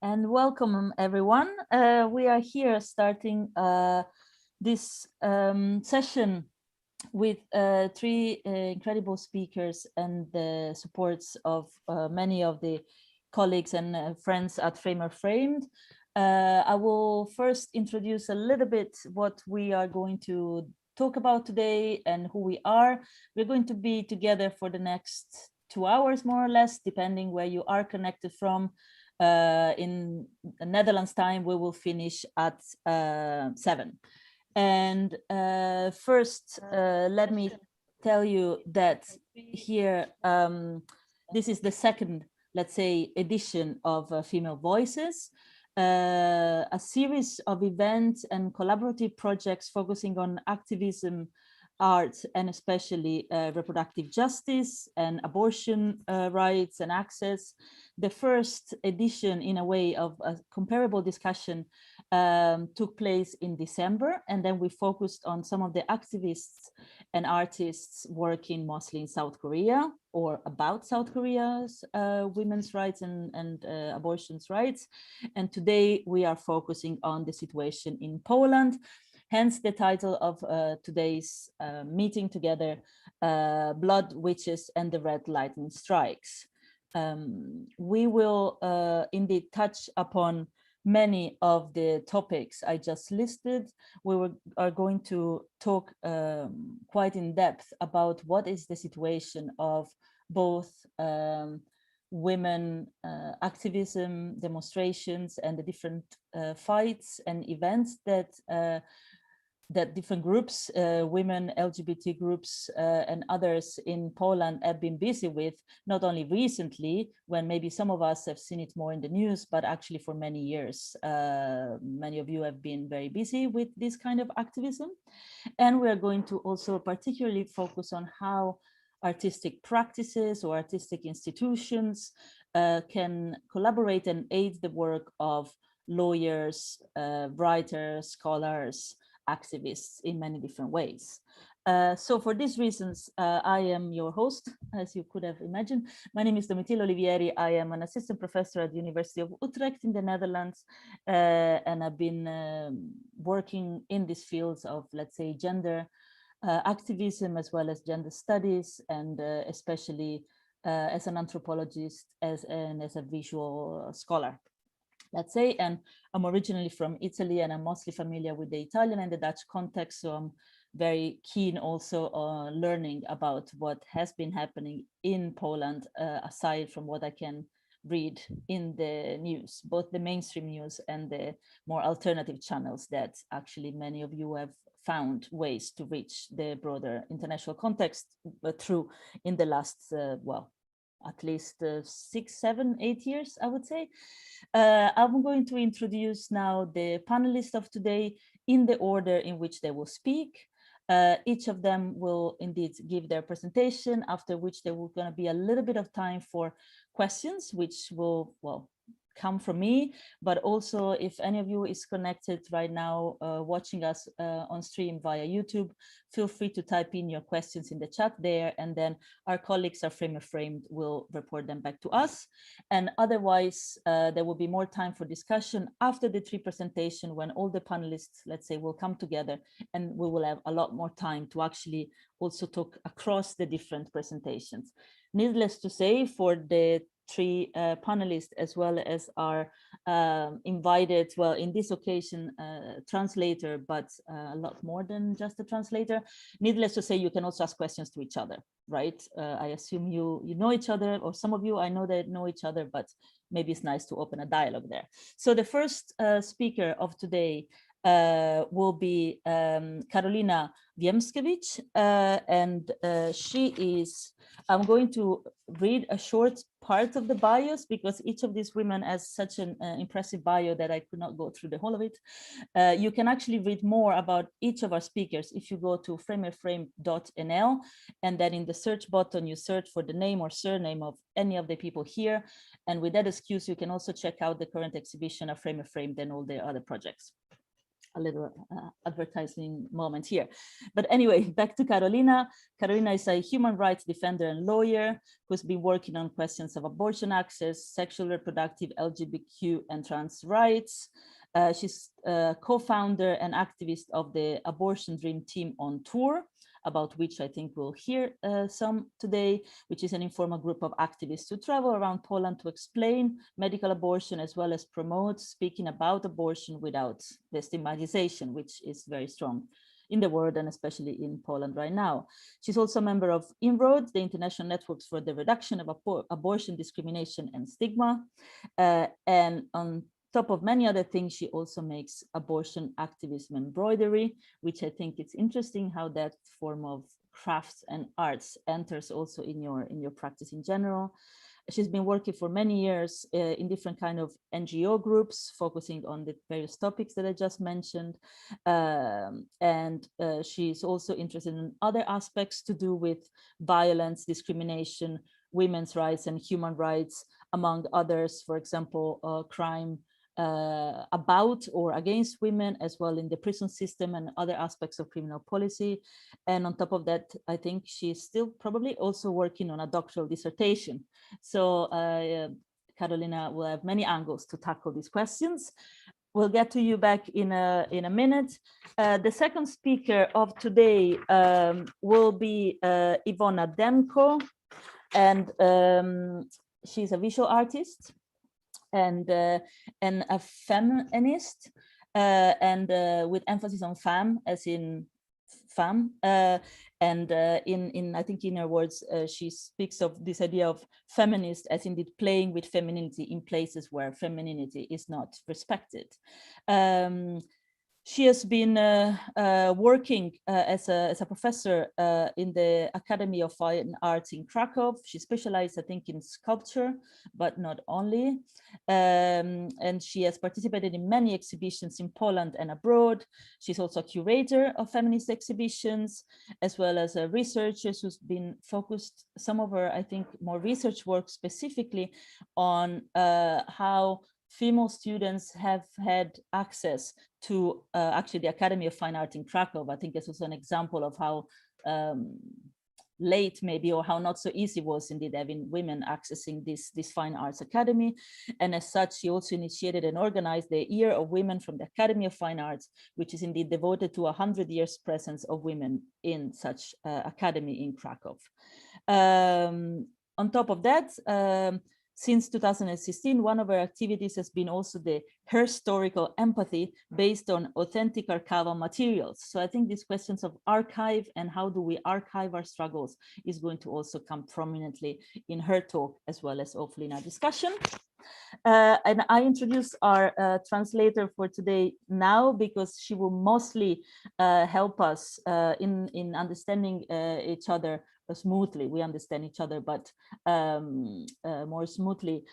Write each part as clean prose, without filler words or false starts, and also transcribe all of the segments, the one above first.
And welcome everyone. We are here starting this session with three incredible speakers and the supports of many of the colleagues and friends at Framer Framed. I will first introduce a little bit what we are going to talk about today and who we are. We're going to be together for the next 2 hours, more or less, depending where you are connected from. In Netherlands time, we will finish at 7. And first, let me tell you that here, this is the second, let's say, edition of Female Voices, a series of events and collaborative projects focusing on activism, art, and especially reproductive justice and abortion rights and access. The first edition, in a way, of a comparable discussion took place in December, and then we focused on some of the activists and artists working mostly in South Korea or about South Korea's women's rights and abortion's rights. And today we are focusing on the situation in Poland. Hence the title of today's meeting together, Blood, Witches, and the Red Lightning Strikes. We will indeed touch upon many of the topics I just listed. We are going to talk quite in depth about what is the situation of both women activism, demonstrations, and the different fights and events that different groups, women, LGBT groups, and others in Poland have been busy with, not only recently, when maybe some of us have seen it more in the news, but actually for many years. Many of you have been very busy with this kind of activism. And we are going to also particularly focus on how artistic practices or artistic institutions can collaborate and aid the work of lawyers, writers, scholars, activists in many different ways. So for these reasons, I am your host, as you could have imagined. My name is Domitilla Olivieri. I am an assistant professor at the University of Utrecht in the Netherlands, and I've been working in these fields of, let's say, gender activism as well as gender studies, and especially as an anthropologist and as a visual scholar, let's say. And I'm originally from Italy, and I'm mostly familiar with the Italian and the Dutch context. So I'm very keen also on learning about what has been happening in Poland, aside from what I can read in the news, both the mainstream news and the more alternative channels that actually many of you have found ways to reach the broader international context through in the last, well, at least 6, 7, 8 years, I would say. I'm going to introduce now the panelists of today in the order in which they will speak. Each of them will indeed give their presentation, after which there will going to be a little bit of time for questions, which will, well, come from me, but also if any of you is connected right now watching us on stream via YouTube, feel free to type in your questions in the chat there, and then our colleagues at Framer Framed will report them back to us. And otherwise, there will be more time for discussion after the 3 presentation, when all the panelists, let's say, will come together, and we will have a lot more time to actually also talk across the different presentations. Needless to say, for the 3 panelists, as well as our invited, well, in this occasion, translator, but a lot more than just a translator. Needless to say, you can also ask questions to each other, right? I assume you know each other, or some of you, I know that know each other, but maybe it's nice to open a dialogue there. So the first speaker of today will be Karolina Więckiewicz, and she is, I'm going to read a short part of the bios, because each of these women has such an impressive bio that I could not go through the whole of it. You can actually read more about each of our speakers if you go to framerframe.nl, and then in the search button, you search for the name or surname of any of the people here. And with that excuse, you can also check out the current exhibition of Framer Framed and all the other projects. a little advertising moment here. But anyway, back to Karolina. Karolina is a human rights defender and lawyer who's been working on questions of abortion access, sexual, reproductive, LGBTQ, and trans rights. She's co-founder and activist of the Abortion Dream Team on Tour, about which I think we'll hear some today, which is an informal group of activists who travel around Poland to explain medical abortion, as well as promote speaking about abortion without the stigmatization, which is very strong in the world and especially in Poland right now. She's also a member of INROAD, the International Networks for the Reduction of Abortion, Discrimination and Stigma. And on top of many other things, she also makes abortion activism embroidery, which I think it's interesting how that form of crafts and arts enters also in your practice in general. She's been working for many years in different kind of NGO groups, focusing on the various topics that I just mentioned. And she's also interested in other aspects to do with violence, discrimination, women's rights and human rights, among others, for example, crime about or against women, as well in the prison system and other aspects of criminal policy. And on top of that, I think she's still probably also working on a doctoral dissertation. So Karolina will have many angles to tackle these questions. We'll get to you back in a minute. The second speaker of today will be Iwona Demko, and she's a visual artist and a feminist, and with emphasis on femme, as in femme. And I think in her words, she speaks of this idea of feminist as indeed playing with femininity in places where femininity is not respected. She has been working as a professor in the Academy of Fine Arts in Krakow. She specialized, I think, in sculpture, but not only. And she has participated in many exhibitions in Poland and abroad. She's also a curator of feminist exhibitions, as well as a researcher who's been focused, some of her, I think, more research work specifically on how female students have had access to actually the Academy of Fine Art in Krakow. I think this was an example of how late maybe, or how not so easy was indeed having women accessing this fine arts academy. And as such, she also initiated and organized the Year of Women from the Academy of Fine Arts, which is indeed devoted to 100 years presence of women in such academy in Krakow. On top of that, since 2016, one of our activities has been also the historical empathy based on authentic archival materials. So I think these questions of archive and how do we archive our struggles is going to also come prominently in her talk, as well as hopefully in our discussion. And I introduce our translator for today now, because she will mostly help us in understanding each other smoothly. We understand each other, but more smoothly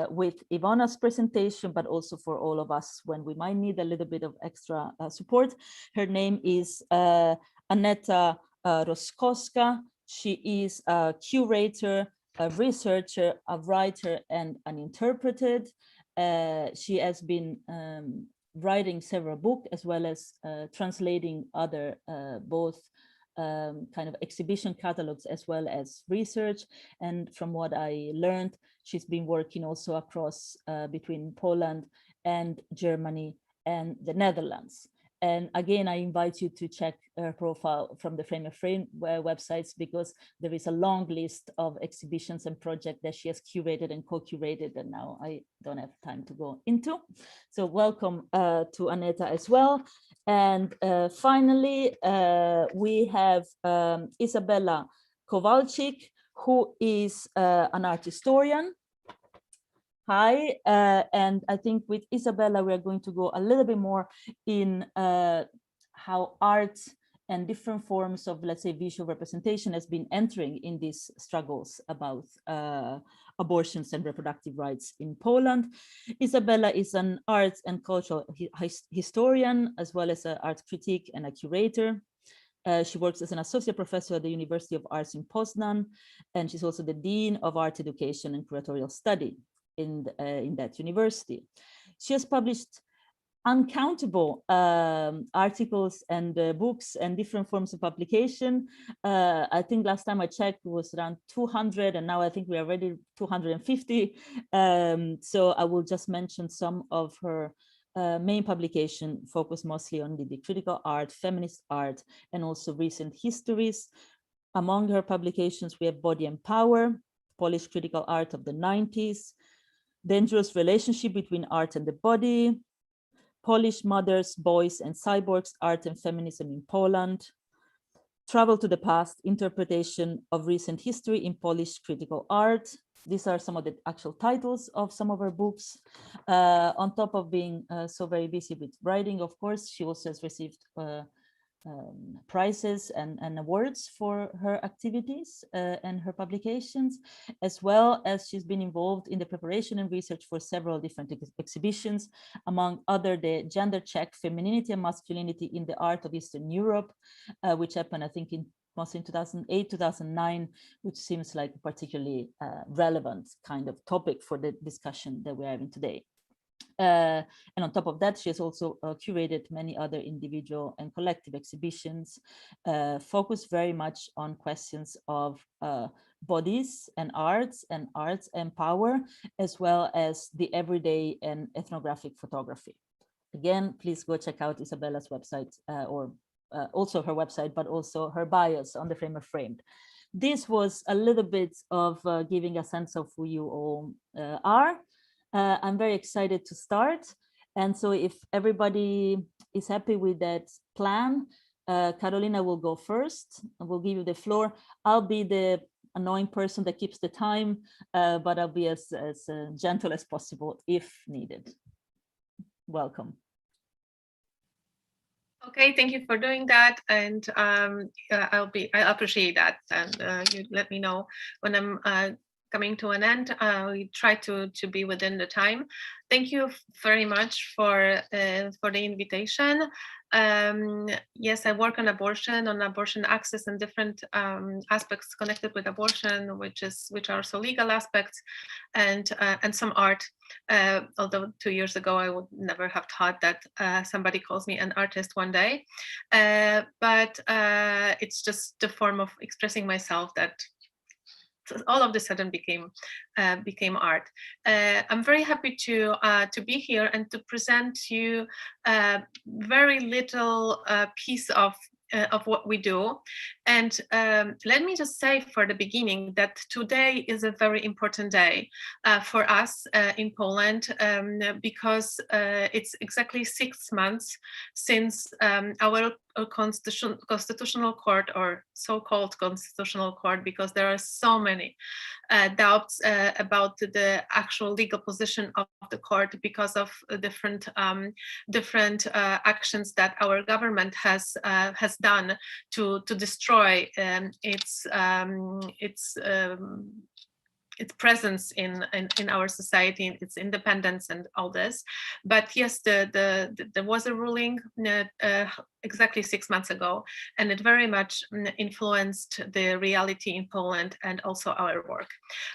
with Iwona's presentation, but also for all of us when we might need a little bit of extra support. Her name is Aneta Roskowska. She is a curator, a researcher, a writer, and an interpreter. She has been writing several books, as well as translating other both kind of exhibition catalogs as well as research. And from what I learned, she's been working also across between Poland and Germany and the Netherlands. And again, I invite you to check her profile from the Frame of Frame websites, because there is a long list of exhibitions and projects that she has curated and co-curated, and now I don't have time to go into. So welcome to Aneta as well. And finally, we have Izabela Kowalczyk, who is an art historian. Hi, and I think with Izabela, we're going to go a little bit more in how art and different forms of, let's say, visual representation has been entering in these struggles about abortions and reproductive rights in Poland. Izabela is an arts and cultural historian, as well as an art critic and a curator. She works as an associate professor at the University of Arts in Poznan, and she's also the Dean of Art Education and Curatorial Study in that university. She has published uncountable articles and books and different forms of publication. I think last time I checked it was around 200, and now I think we are already 250. So I will just mention some of her main publication, focused mostly on the critical art, feminist art, and also recent histories. Among her publications, we have Body and Power, Polish critical art of the 90s, Dangerous Relationship Between Art and the Body, Polish Mothers, Boys, and Cyborgs, Art and Feminism in Poland, Travel to the Past, Interpretation of Recent History in Polish Critical Art. These are some of the actual titles of some of her books. On top of being so very busy with writing, of course, she also has received prizes and awards for her activities and her publications, as well as she's been involved in the preparation and research for several different exhibitions, among other the Gender Check, Femininity and Masculinity in the Art of Eastern Europe, which happened, I think, mostly in 2008, 2009, which seems like a particularly relevant kind of topic for the discussion that we're having today. And on top of that, she has also curated many other individual and collective exhibitions, focused very much on questions of bodies and arts and power, as well as the everyday and ethnographic photography. Again, please go check out Izabela's website, or also her website, but also her bios on the Framer Framed. This was a little bit of giving a sense of who you all are. I'm very excited to start. And so if everybody is happy with that plan, Karolina will go first. We'll give you the floor. I'll be the annoying person that keeps the time, but I'll be as gentle as possible if needed. Welcome. Okay, thank you for doing that, and I appreciate that, and you let me know when I'm coming to an end. We try to be within the time. Thank you very much for the invitation. Yes, I work on abortion access and different aspects connected with abortion, which are also legal aspects, and some art. Although 2 years ago I would never have thought that somebody calls me an artist one day, but it's just the form of expressing myself that all of a sudden became art. I'm very happy to be here and to present you a very little piece of what we do. And let me just say for the beginning that today is a very important day for us in Poland, because it's exactly 6 months since our constitutional court, or so-called constitutional court, because there are so many doubts about the actual legal position of the court because of different actions that our government has done to destroy its presence in our society, its independence, and all this. But yes, there was a ruling exactly 6 months ago, and it very much influenced the reality in Poland and also our work.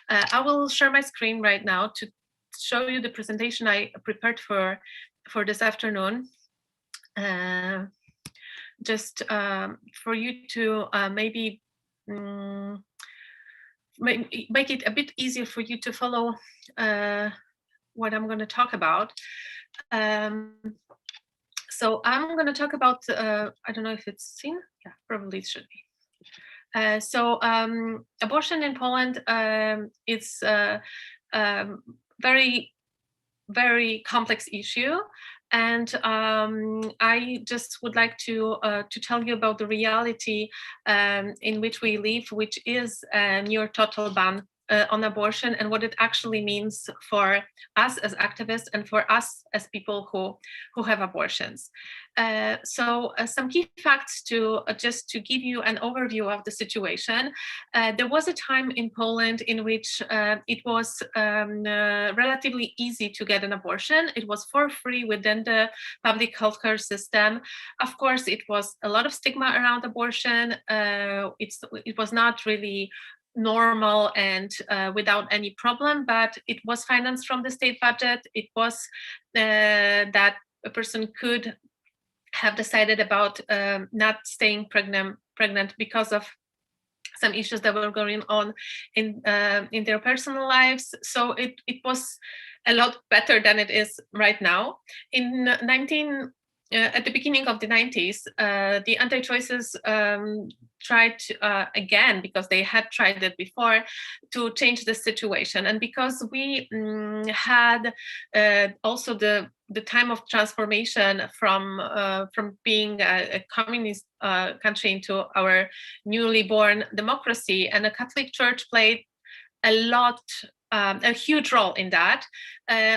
I will share my screen right now to show you the presentation I prepared for this afternoon. Just for you to maybe make it a bit easier for you to follow what I'm going to talk about. So I'm going to talk about, I don't know if it's seen. Yeah, probably it should be. So abortion in Poland is a very, very complex issue. And I just would like to tell you about the reality in which we live, which is a near total ban on abortion, and what it actually means for us as activists and for us as people who have abortions. So some key facts just to give you an overview of the situation. There was a time in Poland in which it was relatively easy to get an abortion. It was for free within the public healthcare system. Of course, it was a lot of stigma around abortion. It was not really normal and without any problem, but it was financed from the state budget. It was that a person could have decided about not staying pregnant because of some issues that were going on in their personal lives. So it was a lot better than it is right now. At the beginning of the 90s, the anti-choices tried again, because they had tried it before, to change the situation. And because we had also the time of transformation from being a communist country into our newly born democracy, and the Catholic Church played a huge role in that.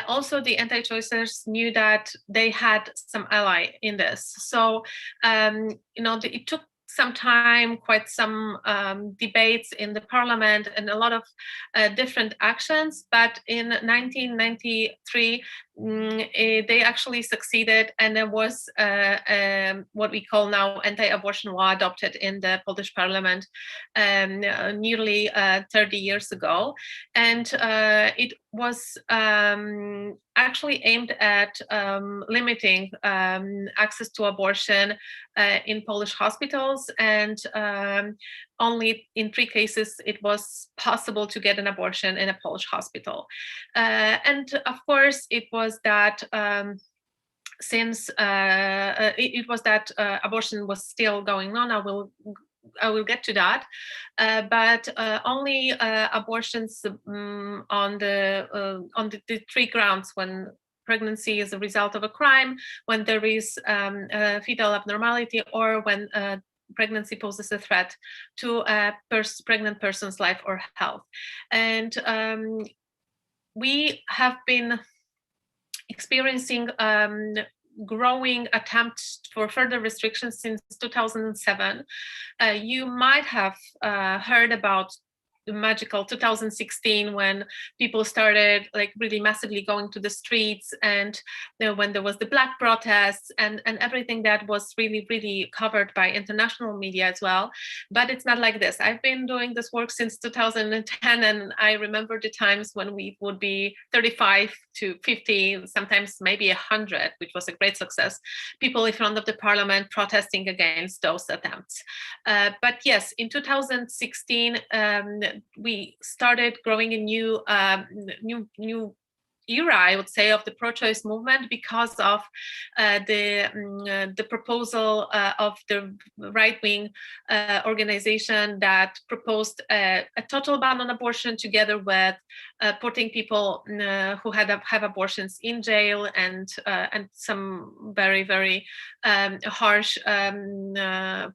Also, the anti-choicers knew that they had some ally in this. So, it took some time, quite some debates in the parliament, and a lot of different actions. But in 1993, they actually succeeded, and there was what we call now anti-abortion law adopted in the Polish parliament nearly 30 years ago. And it was actually aimed at limiting access to abortion in Polish hospitals, and only in 3 cases it was possible to get an abortion in a Polish hospital. And of course, it was that since it was that abortion was still going on. I will get to that, but only abortions on the 3 grounds: when pregnancy is a result of a crime, when there is fetal abnormality, or when pregnancy poses a threat to a pregnant person's life or health. And we have been experiencing growing attempts for further restrictions since 2007. You might have heard about the magical 2016, when people started really massively going to the streets, and when there was the Black protests and everything that was really, really covered by international media as well. But it's not like this. I've been doing this work since 2010, and I remember the times when we would be 35 to 50, sometimes maybe 100, which was a great success, people in front of the parliament protesting against those attempts. But yes, in 2016, we started growing a new era, I would say, of the pro-choice movement, because of the proposal of the right-wing organization that proposed a total ban on abortion, together with putting people who have abortions in jail, and some very, very harsh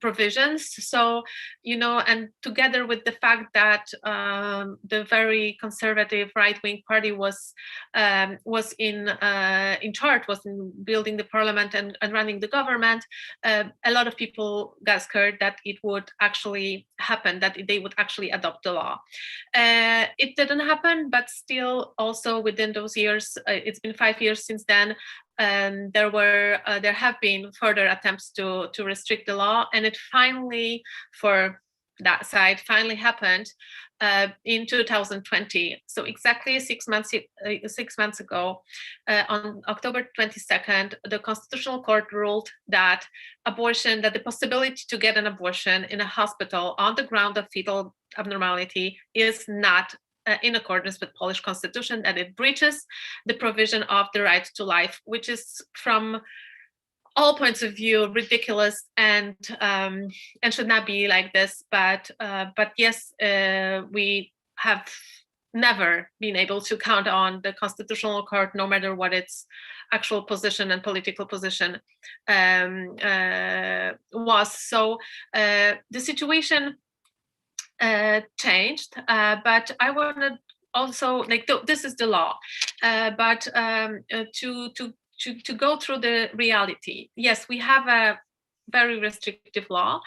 provisions. So, and together with the fact that the very conservative right-wing party was in charge, was in building the parliament and running the government, a lot of people got scared that it would actually happen, that they would actually adopt the law. It didn't happen, but still, also within those years, it's been 5 years since then, there have been further attempts to restrict the law, and it finally, for that side, finally happened in 2020. So exactly 6 months ago, on October 22nd, the Constitutional Court ruled that the possibility to get an abortion in a hospital on the ground of fetal abnormality is not in accordance with Polish constitution, that it breaches the provision of the right to life, which is, from all points of view, ridiculous and should not be like this. But yes, we have never been able to count on the Constitutional Court, no matter what its actual position and political position was. So the situation changed, but I want to also, this is the law, but to go through the reality. Yes, we have a very restrictive law.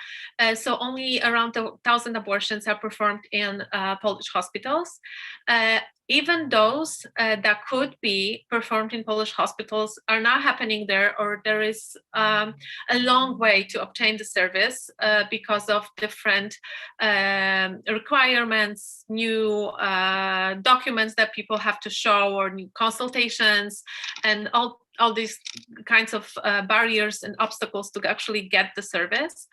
So only around 1,000 abortions are performed in Polish hospitals. Even those that could be performed in Polish hospitals are not happening there, or there is a long way to obtain the service because of different requirements, new documents that people have to show, or new consultations, and all all these kinds of barriers and obstacles to actually get the service.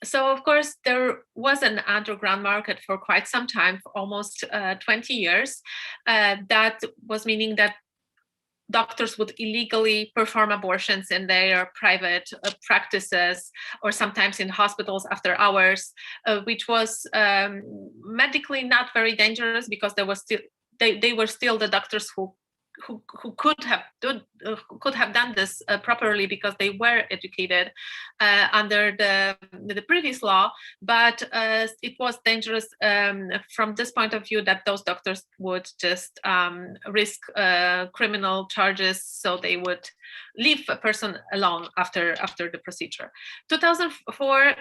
So of course, there was an underground market for quite some time, for almost 20 years. That was meaning that doctors would illegally perform abortions in their private practices, or sometimes in hospitals after hours, which was medically not very dangerous, because there was still they were still the doctors who could have done this properly, because they were educated under the previous law. But it was dangerous from this point of view, that those doctors would just risk criminal charges, so they would leave a person alone after the procedure. 2004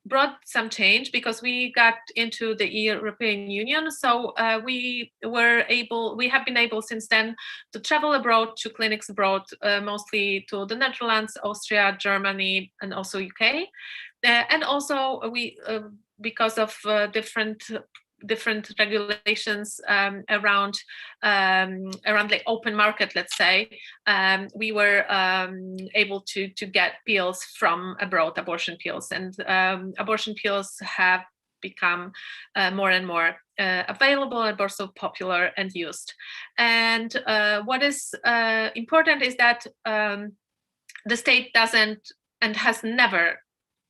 brought some change, because we got into the European Union. So we have been able since then to travel abroad to clinics abroad, mostly to the Netherlands, Austria, Germany, and also UK. And also we, because of different regulations around the open market, let's say, we were able to get pills from abroad, abortion pills, and abortion pills have become more and more available and also popular and used. And what is important is that the state doesn't, and has never,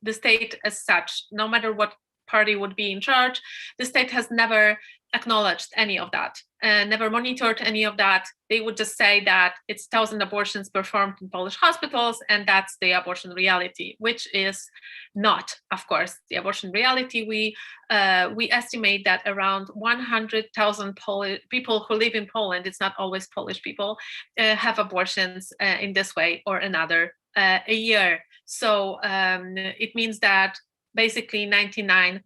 the state as such, no matter what party would be in charge, the state has never acknowledged any of that, never monitored any of that. They would just say that it's 1,000 abortions performed in Polish hospitals, and that's the abortion reality, which is not, of course, the abortion reality. We estimate that around 100,000 people who live in Poland, it's not always Polish people, have abortions in this way or another a year. So it means that basically 99%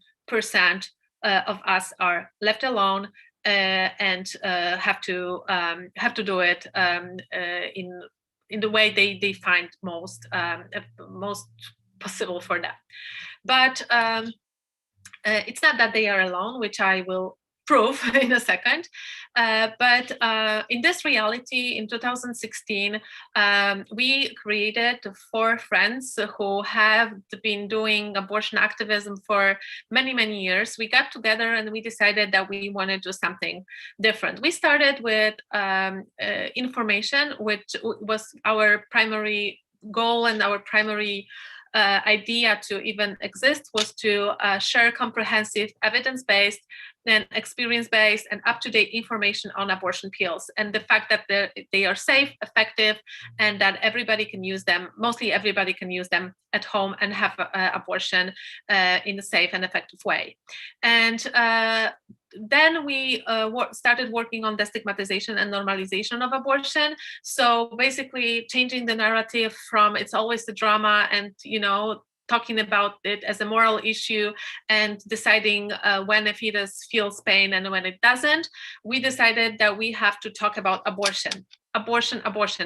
of us are left alone and have to do it in the way they find most possible for them. But it's not that they are alone, which I will prove in a second. But in this reality, in 2016, we created 4 friends who have been doing abortion activism for many, many years. We got together and we decided that we want to do something different. We started with information, which was our primary goal, and our primary idea to even exist was to share comprehensive evidence-based and experience-based and up-to-date information on abortion pills, and the fact that they are safe, effective, and that everybody can use them, mostly everybody can use them at home and have abortion in a safe and effective way. And then we started working on destigmatization and normalization of abortion. So basically changing the narrative from it's always the drama and, talking about it as a moral issue and deciding when a fetus feels pain and when it doesn't. We decided that we have to talk about abortion,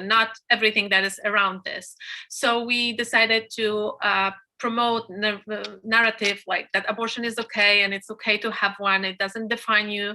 not everything that is around this. So we decided to promote narrative like that abortion is okay and it's okay to have one. It doesn't define you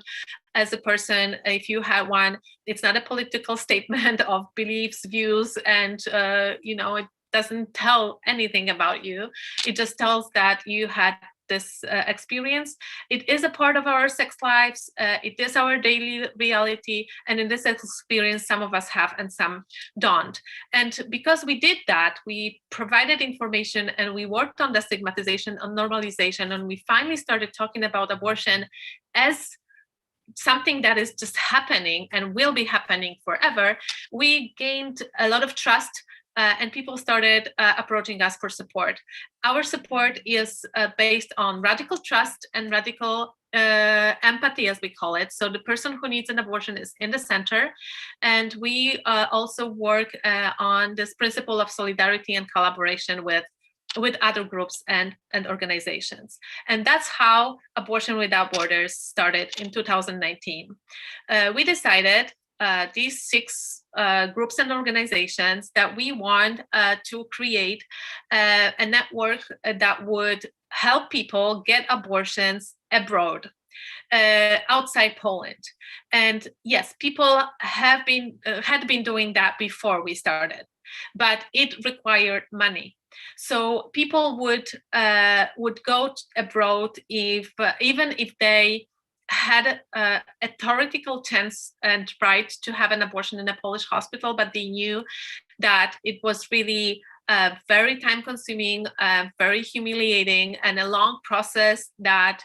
as a person if you have one. It's not a political statement of beliefs, views, and it doesn't tell anything about you. It just tells that you had this experience. It is a part of our sex lives. It is our daily reality. And in this experience, some of us have and some don't. And because we did that, we provided information and we worked on the stigmatization and normalization. And we finally started talking about abortion as something that is just happening and will be happening forever. We gained a lot of trust. And people started approaching us for support. Our support is based on radical trust and radical empathy, as we call it. So the person who needs an abortion is in the center. And we also work on this principle of solidarity and collaboration with other groups and organizations. And that's how Abortion Without Borders started in 2019. We decided these 6 groups and organizations that we want to create a network that would help people get abortions abroad. outside Poland. And yes, people have been had been doing that before we started, but it required money. So people would go abroad if even if they had a theoretical chance and right to have an abortion in a Polish hospital, but they knew that it was really very time-consuming, very humiliating, and a long process that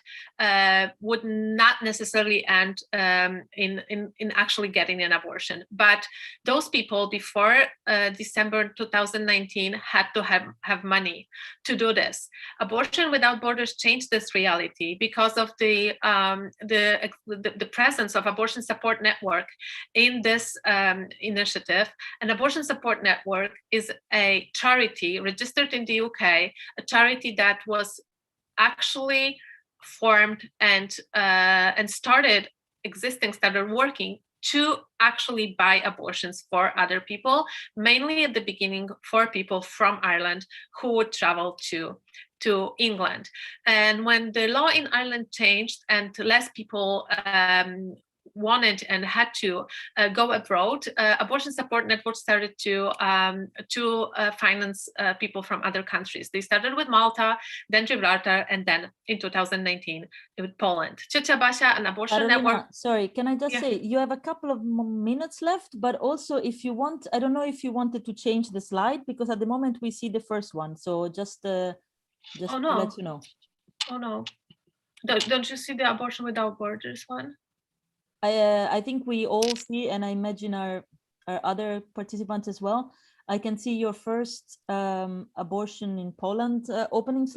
would not necessarily end in actually getting an abortion. But those people before December 2019 had to have money to do this. Abortion Without Borders changed this reality because of the presence of Abortion Support Network in this initiative. An Abortion Support Network is a charity registered in the UK, a charity that was actually formed and started working to actually buy abortions for other people, mainly at the beginning for people from Ireland who would travel to England. And when the law in Ireland changed and less people wanted and had to go abroad, Abortion Support Network started to finance people from other countries. They started with Malta, then Gibraltar, and then in 2019 with Poland. Ciocia Basia, an abortion Karolina, network. Sorry, can I just say, you have a couple of minutes left, but also if you want, I don't know if you wanted to change the slide, because at the moment we see the first one. So just to let you know. Oh no, don't you see the Abortion Without Borders one? I think we all see, and I imagine our other participants as well. I can see your first abortion in Poland opening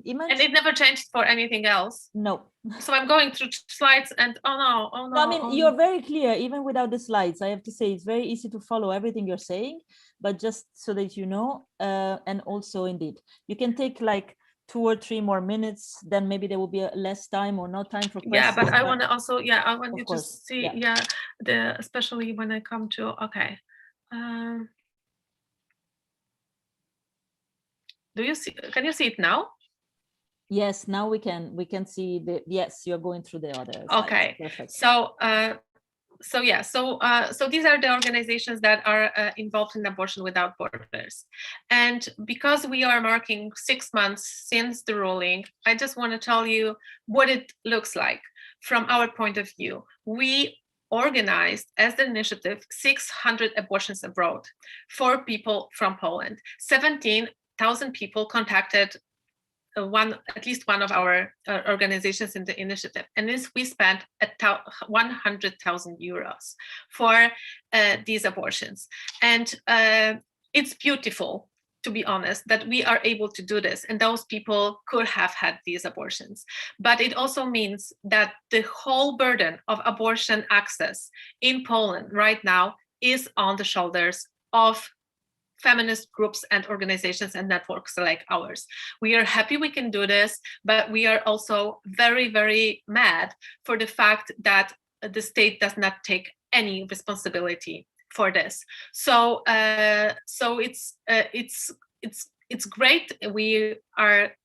image. And it never changed for anything else. No. So I'm going through slides and oh no. I mean, you're very clear, even without the slides. I have to say, it's very easy to follow everything you're saying, but just so that you know, and also indeed, you can take like 2 or 3 more minutes, then maybe there will be less time or no time for questions. Yeah, but I want to also, I want you to see, yeah, especially when I come to, okay. Do you see, can you see it now? Yes, now we can see yes, you're going through the other slides. Okay, perfect. So these are the organizations that are involved in Abortion Without Borders. And because we are marking 6 months since the ruling, I just want to tell you what it looks like from our point of view. We organized as the initiative 600 abortions abroad for people from Poland. 17,000 people contacted at least one of our organizations in the initiative, and this we spent 100,000 euros for these abortions. And it's beautiful, to be honest, that we are able to do this, and those people could have had these abortions. But it also means that the whole burden of abortion access in Poland right now is on the shoulders of feminist groups and organizations and networks like ours. We are happy we can do this, but we are also very, very mad for the fact that the state does not take any responsibility for this. So it's great. We are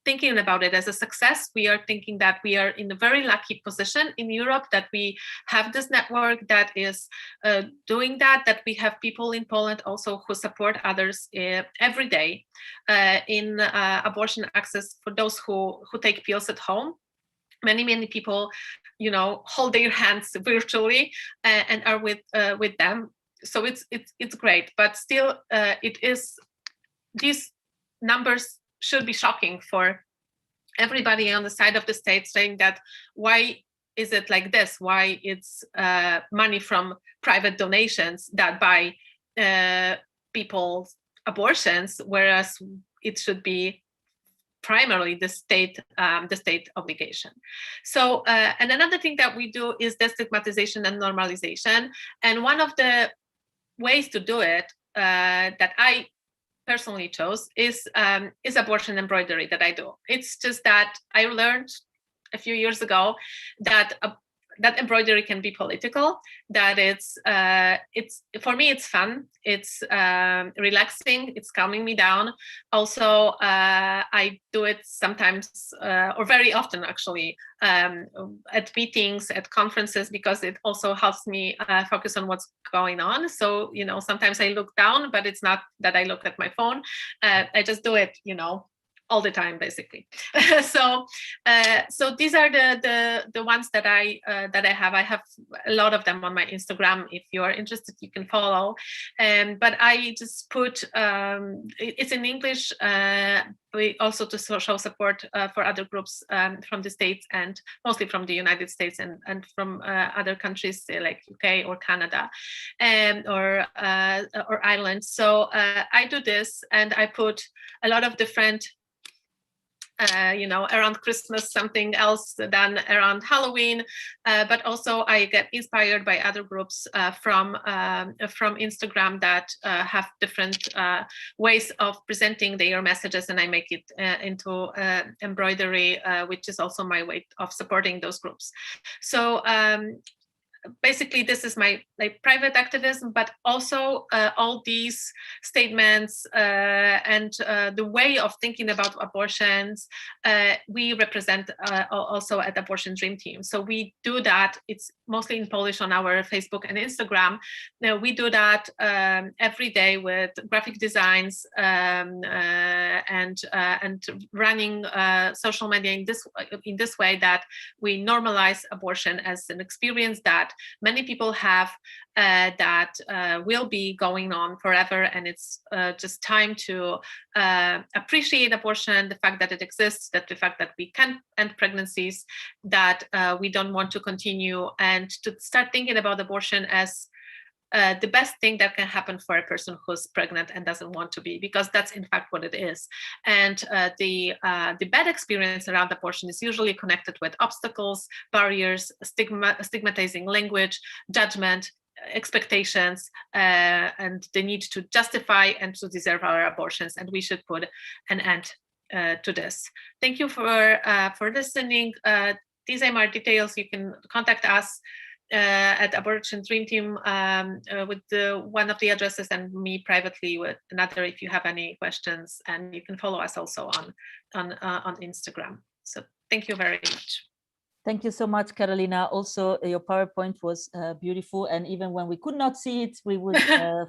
thinking about it as a success. We are thinking that we are in a very lucky position in Europe, that we have this network that is doing that we have people in Poland also who support others every day in abortion access for those who take pills at home. Many people, hold their hands virtually and are with them. So it's great, but still these numbers should be shocking for everybody on the side of the state, saying that why is it like this? Why it's money from private donations that buy people's abortions, whereas it should be primarily the state obligation. So, and another thing that we do is destigmatization and normalization. And one of the ways to do it that I personally chose is abortion embroidery that I do. It's just that I learned a few years ago that that embroidery can be political, that it's for me, it's fun, it's relaxing, it's calming me down. Also, I do it sometimes, or very often actually, at meetings, at conferences, because it also helps me focus on what's going on. So, you know, sometimes I look down, but it's not that I look at my phone. I just do it, you know, all the time, basically. So these are the ones that I have. I have a lot of them on my Instagram. If you are interested, you can follow. But I just put it's in English. We also to show support for other groups from the States, and mostly from the United States, and from other countries like UK or Canada, or Ireland. So I do this, and I put a lot of different, you know, around Christmas, something else than around Halloween, but also I get inspired by other groups from Instagram that have different ways of presenting their messages, and I make it into embroidery, which is also my way of supporting those groups. So basically, this is my private activism, but also all these statements and the way of thinking about abortions, we represent also at Abortion Dream Team. So we do that. It's mostly in Polish on our Facebook and Instagram. Now, we do that every day with graphic designs and running social media in this way that we normalize abortion as an experience that many people have, that will be going on forever, and it's just time to appreciate abortion, the fact that it exists, that the fact that we can end pregnancies, that we don't want to continue, and to start thinking about abortion as the best thing that can happen for a person who's pregnant and doesn't want to be, because that's in fact what it is. And the bad experience around abortion is usually connected with obstacles, barriers, stigmatizing language, judgment, expectations, and the need to justify and to deserve our abortions. And we should put an end to this. Thank you for listening. These are my details. You can contact us at Abortion Dream Team with one of the addresses, and me privately with another if you have any questions. And you can follow us also on Instagram. So thank you very much. Thank you so much, Karolina. Also, your PowerPoint was beautiful, and even when we could not see it, we would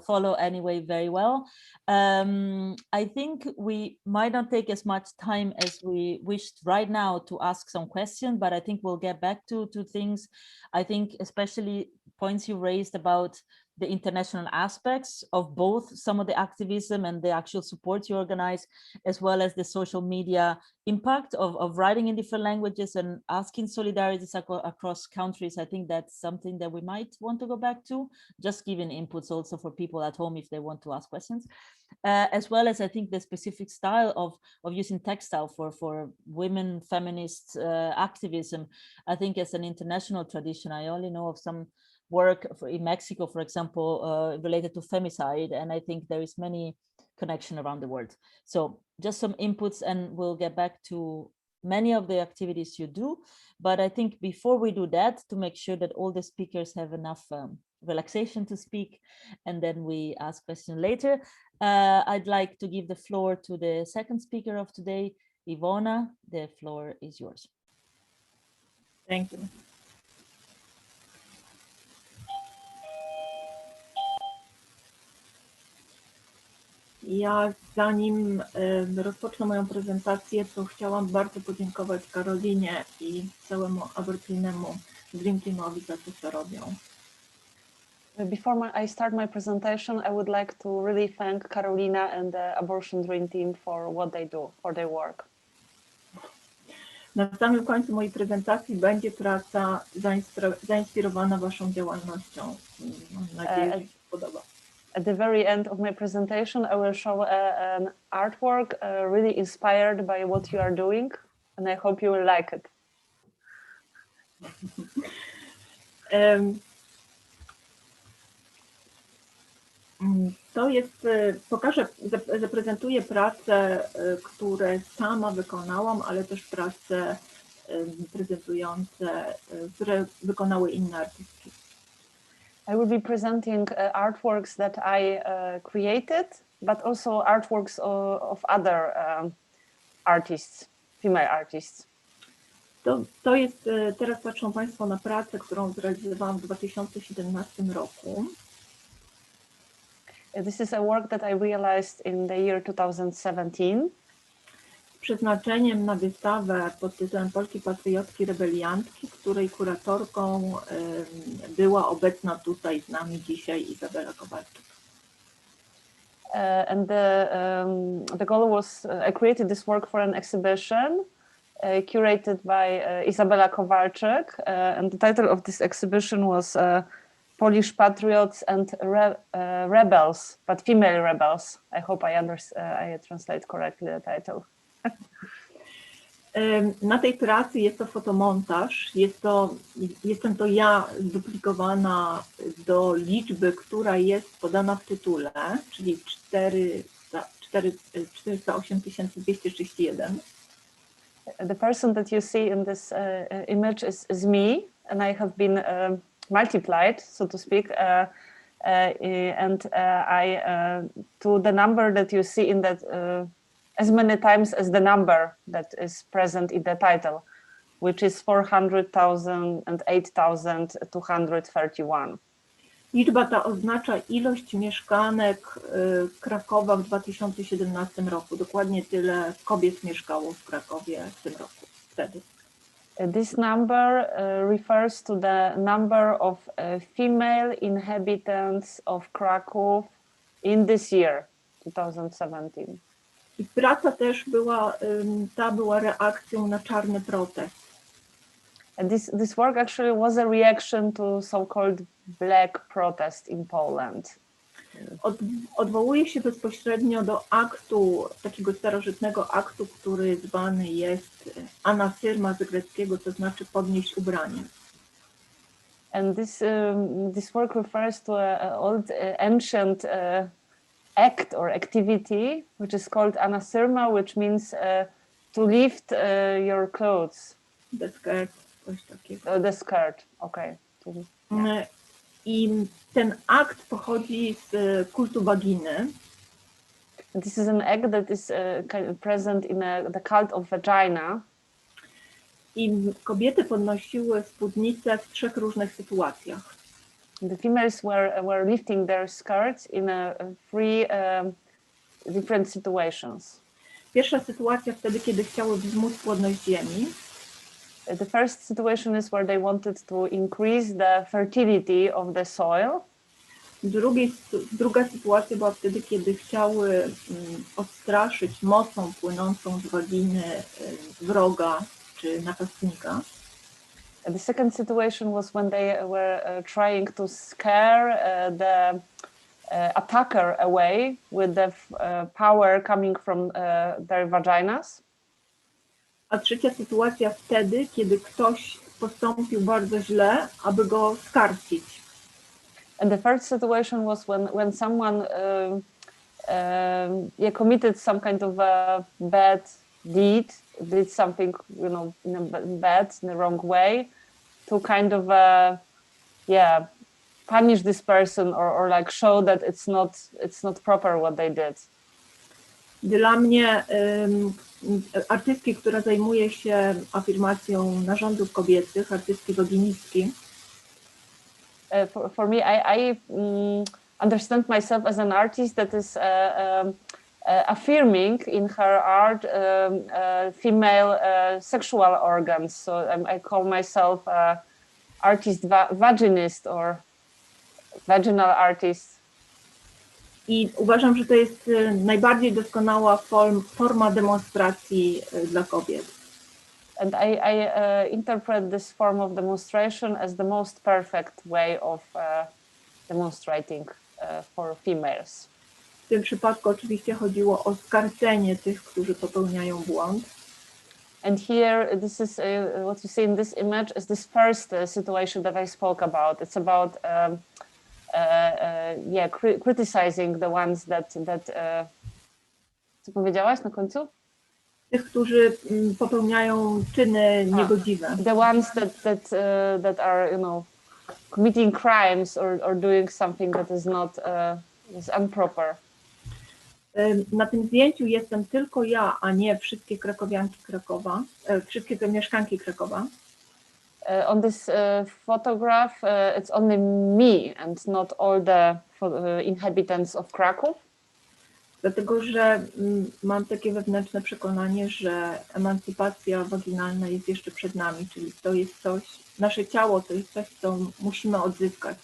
follow anyway very well. I think we might not take as much time as we wished right now to ask some questions, but I think we'll get back to things. I think especially points you raised about the international aspects of both some of the activism and the actual support you organize, as well as the social media impact of writing in different languages and asking solidarities across countries. I think that's something that we might want to go back to, just giving inputs also for people at home if they want to ask questions, as well as I think the specific style of using textile for women feminist activism. I think as an international tradition, I only know of some work in Mexico, for example, related to femicide, and I think there is many connection around the world. So just some inputs, and we'll get back to many of the activities you do. But I think before we do that, to make sure that all the speakers have enough relaxation to speak, and then we ask questions later, I'd like to give the floor to the second speaker of today, Iwona. The floor is yours. Thank you. Ja zanim rozpocznę moją prezentację, to chciałam bardzo podziękować Karolinie i całemu aborcyjnemu Dream Teamowi za to, co robią. Before I start my presentation, I would like to really thank Karolina and the Abortion Dream Team for what they do, for their work. Na samym końcu mojej prezentacji będzie praca zainspirowana Waszą działalnością. Mam nadzieję, że się podoba. At the very end of my presentation, I will show an artwork really inspired by what you are doing, and I hope you will like it. To jest, zaprezentuję prace, które sama wykonałam, ale też prace prezentujące, które wykonały inne artystki. I will be presenting artworks that I created, but also artworks of other artists, female artists. To jest, teraz patrzą Państwo na pracę, którą zrealizowałam w 2017 roku. This is a work that I realized in the year 2017. Przeznaczeniem na wystawę pod tytułem Polki Patriotki Rebeliantki, której kuratorką była obecna tutaj z nami dzisiaj Izabela Kowalczyk. And the goal was, I created this work for an exhibition curated by Izabela Kowalczyk, and the title of this exhibition was Polish Patriots and Rebels, but female rebels. I hope I translate correctly the title. Na tej pracy jest to fotomontaż, jestem to ja zduplikowana do liczby, która jest podana w tytule, czyli 408 231. The person that you see in this image is me, and I have been multiplied, so to speak, and I to the number that you see in that as many times as the number that is present in the title, which is 400,000 and 8,231. Liczba ta oznacza ilość mieszkanek Krakowa w 2017 roku. Dokładnie tyle kobiet mieszkało w Krakowie w tym roku, wtedy. This number refers to the number of female inhabitants of Kraków in this year, 2017. I praca też była reakcją na czarny protest. And this work actually was a reaction to so-called black protest in Poland. Odwołuje się bezpośrednio do aktu, takiego starożytnego aktu, który zwany jest anasyrma z greckiego, to znaczy podnieść ubranie. And this work refers to an old ancient act or activity, which is called anasyrma, which means to lift your clothes. The skirt, coś takiego. The skirt, okay. Yeah. I ten akt pochodzi z kultu waginy. This is an act that is present in the cult of vagina. I kobiety podnosiły spódnice w 3 różnych sytuacjach. The females were lifting their skirts in 3 different situations. Pierwsza sytuacja wtedy, kiedy chciały wzmóc płodność ziemi. The first situation is where they wanted to increase the fertility of the soil. Druga sytuacja była wtedy, kiedy chciały odstraszyć mocą płynącą z waginy wroga czy napastnika. The second situation was when they were trying to scare the attacker away with the power coming from their vaginas. A trzecia sytuacja wtedy, kiedy ktoś postąpił bardzo źle, aby go skarcić. And the third situation was when someone committed some kind of a bad deed, did something, bad in the wrong way, to kind of punish this person or like show that it's not proper what they did. Dla mnie artystki, która zajmuje się afirmacją narządów kobiecych, artystki waginistki. For me, I understand myself as an artist that is affirming in her art female sexual organs. So I call myself artist vaginist or vaginal artist. I uważam, że to jest najbardziej doskonała forma demonstracji dla kobiet. And I interpret this form of demonstration as the most perfect way of demonstrating for females. W tym przypadku oczywiście chodziło o skarcenie tych, którzy popełniają błąd. And here, this is what you see in this image is this first situation that I spoke about. It's about criticizing the ones that co powiedziałaś na końcu? Tych, którzy popełniają czyny niegodziwe. The ones that are, you know, committing crimes or doing something that is not is improper. Na tym zdjęciu jestem tylko ja, a nie wszystkie krakowianki Krakowa, wszystkie mieszkanki Krakowa. On this photograph, it's only me and not all the inhabitants of Kraków. Dlatego, że mam takie wewnętrzne przekonanie, że emancypacja waginalna jest jeszcze przed nami, czyli to jest coś, nasze ciało to jest coś, co musimy odzyskać.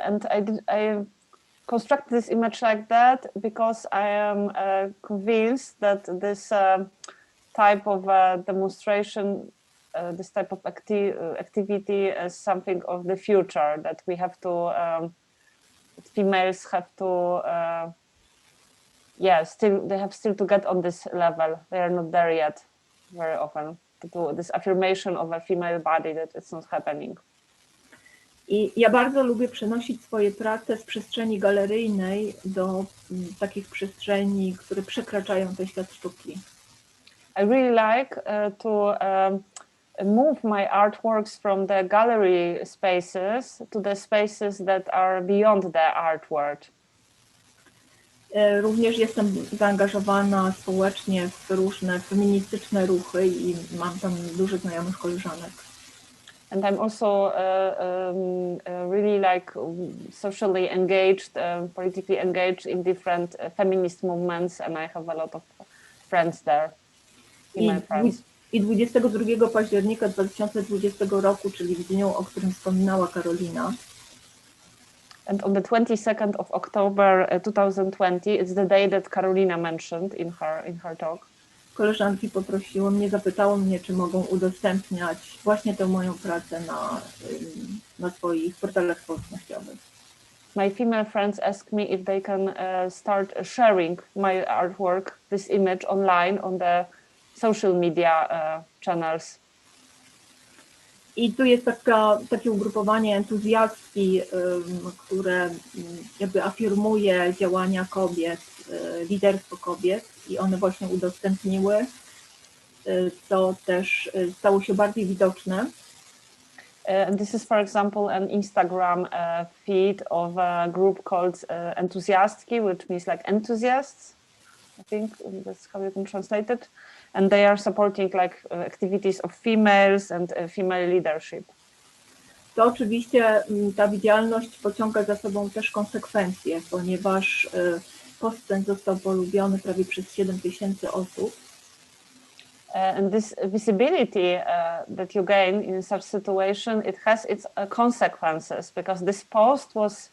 And I construct this image like that because I am convinced that this type of demonstration, this type of activity is something of the future, that we have to, females have to, they have still to get on this level. They are not there yet very often, to do this affirmation of a female body that it's not happening. I ja bardzo lubię przenosić swoje prace z przestrzeni galeryjnej do takich przestrzeni, które przekraczają ten świat sztuki. I really like to move my artworks from the gallery spaces to the spaces that are beyond the art world. Również jestem zaangażowana społecznie w różne feministyczne ruchy i mam tam dużo znajomych koleżanek. And I'm also really like socially engaged, politically engaged in different feminist movements, and I have a lot of friends there. I 22 października 2020 roku, czyli w dniu, o którym wspominała Karolina. And on the 22nd of October 2020, it's the day that Karolina mentioned in her talk. Koleżanki poprosiły mnie, zapytały mnie, czy mogą udostępniać właśnie tę moją pracę na swoich portalach społecznościowych. My female friends asked me if they can start sharing my artwork, this image online on the social media channels. I tu jest takie ugrupowanie entuzjastki, które jakby afirmuje działania kobiet, liderstwo kobiet i one właśnie udostępniły, co też stało się bardziej widoczne. And this is, for example, an Instagram feed of a group called Entuzjastki, which means like enthusiasts. I think that's how you can translate it. And they are supporting like activities of females and female leadership. To oczywiście ta widzialność pociąga za sobą też konsekwencje, ponieważ post ten został polubiony prawie przez 7000 osób. And this visibility that you gain in such situation, it has its consequences, because this post was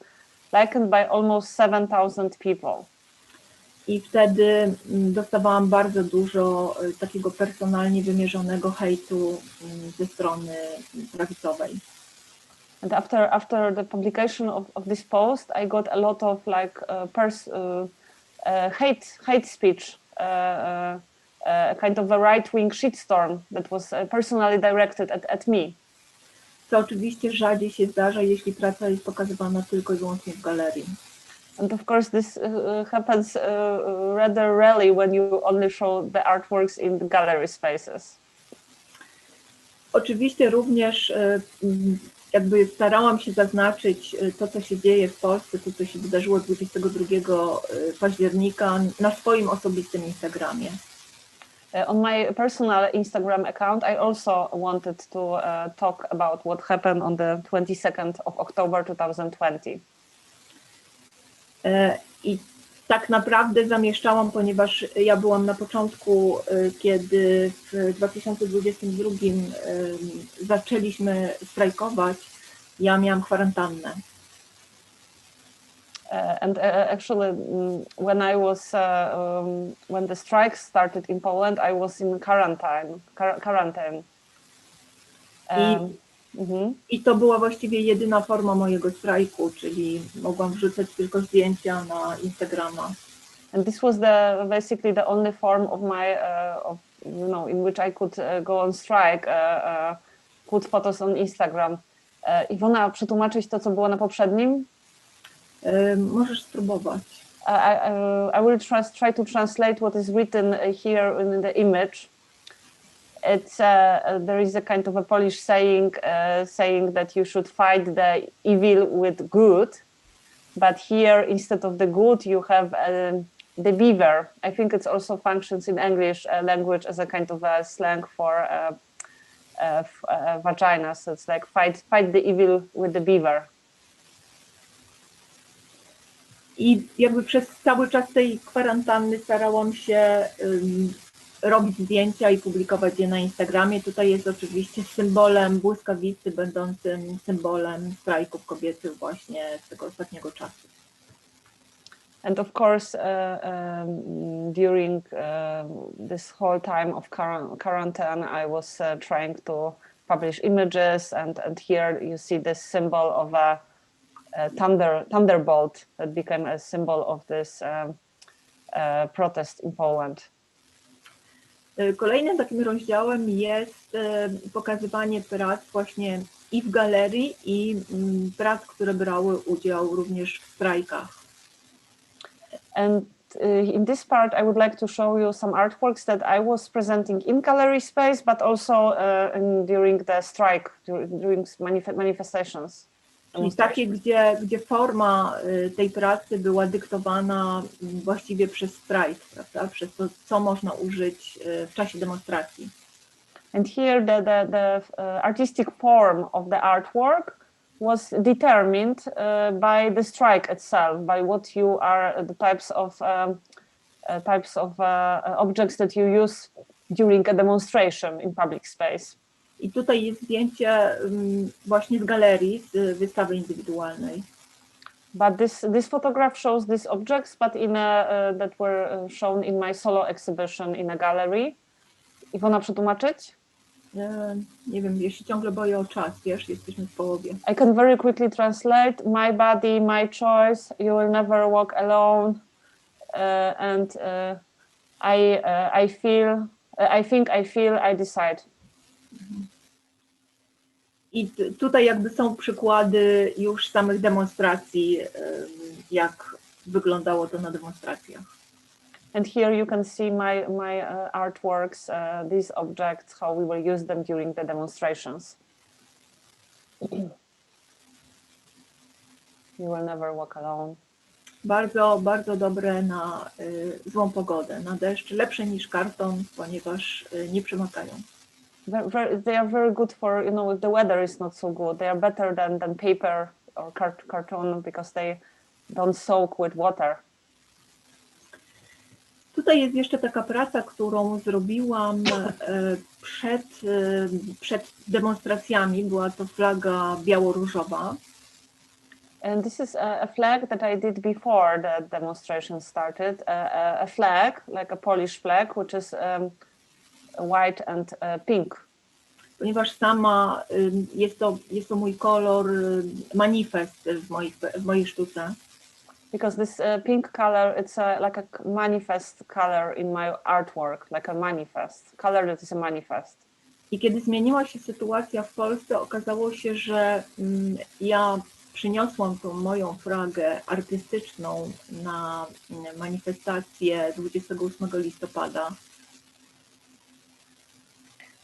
likened by almost 7,000 people. I wtedy dostawałam bardzo dużo takiego personalnie wymierzonego hejtu ze strony prawicowej. And after the publication of this post, I got a lot of like hate speech, kind of a right-wing shitstorm that was personally directed at me. Co oczywiście rzadziej się zdarza, jeśli praca jest pokazywana tylko i wyłącznie w galerii. And of course, this happens rather rarely when you only show the artworks in the gallery spaces. Oczywiście również jakby starałam się zaznaczyć to, co się dzieje w Polsce, to, co się wydarzyło 22 października na swoim osobistym Instagramie. On my personal Instagram account, I also wanted to talk about what happened on the 22nd of October 2020. I tak naprawdę zamieszczałam, ponieważ ja byłam na początku, kiedy w 2022 zaczęliśmy strajkować, ja miałam kwarantannę. And actually, when the strike started in Poland, I was in quarantine. I to była właściwie jedyna forma mojego strajku, czyli mogłam wrzucać tylko zdjęcia na Instagrama. And this was basically the only form of my, in which I could go on strike, put photos on Instagram. Iwona, przetłumaczyć to, co było na poprzednim? Możesz spróbować. I will try to translate what is written here in the image. It's there is a kind of a Polish saying saying that you should fight the evil with good, but here instead of the good you have the beaver. I think it also functions in English language as a kind of a slang for vagina. So it's like fight the evil with the beaver. I jakby przez cały czas tej kwarantanny starałam się robić zdjęcia i publikować je na Instagramie. Tutaj jest oczywiście symbolem błyskawicy, będącym symbolem strajków kobiecych właśnie z tego ostatniego czasu. And of course, during this whole time of quarantine, I was trying to publish images, and here you see this symbol of a thunderbolt that became a symbol of this protest in Poland. Kolejnym takim rozdziałem jest pokazywanie prac właśnie i w galerii, i prac, które brały udział również w strajkach. And in this part, I would like to show you some artworks that I was presenting in gallery space, but also during the strike, during manifestations. Czyli takie, gdzie forma tej pracy była dyktowana właściwie przez strajk, prawda? Przez to, co można użyć w czasie demonstracji. And here the artistic form of the artwork was determined by the strike itself, by what you are, the types of objects that you use during a demonstration in public space. I tutaj jest zdjęcie właśnie z galerii, z wystawy indywidualnej. But this photograph shows these objects, but in that were shown in my solo exhibition in a gallery. Iwona, przetłumaczyć? Nie wiem, ja się ciągle boję o czas, wiesz, jesteśmy w połowie. I can very quickly translate: my body, my choice, you will never walk alone, and I feel, I think, I feel, I decide. I tutaj jakby są przykłady już samych demonstracji, jak wyglądało to na demonstracjach. And here you can see my artworks, these objects, how we will use them during the demonstrations. You will never walk alone. Bardzo, bardzo dobre na złą pogodę, na deszcz, lepsze niż karton, ponieważ nie przemakają. They are very good for, you know, if the weather is not so good. They are better than paper or carton because they don't soak with water. Tutaj jest jeszcze taka praca, którą zrobiłam przed demonstracjami. Była to flaga biało-różowa. And this is a flag that I did before the demonstration started. A flag, like a Polish flag, which is white and pink. Ponieważ sama jest to mój kolor, manifest w mojej sztuce. Because this pink color, it's like a manifest color in my artwork, like a manifest, color that is a manifest. I kiedy zmieniła się sytuacja w Polsce, okazało się, że ja przyniosłam tą moją flagę artystyczną na manifestację 28 listopada.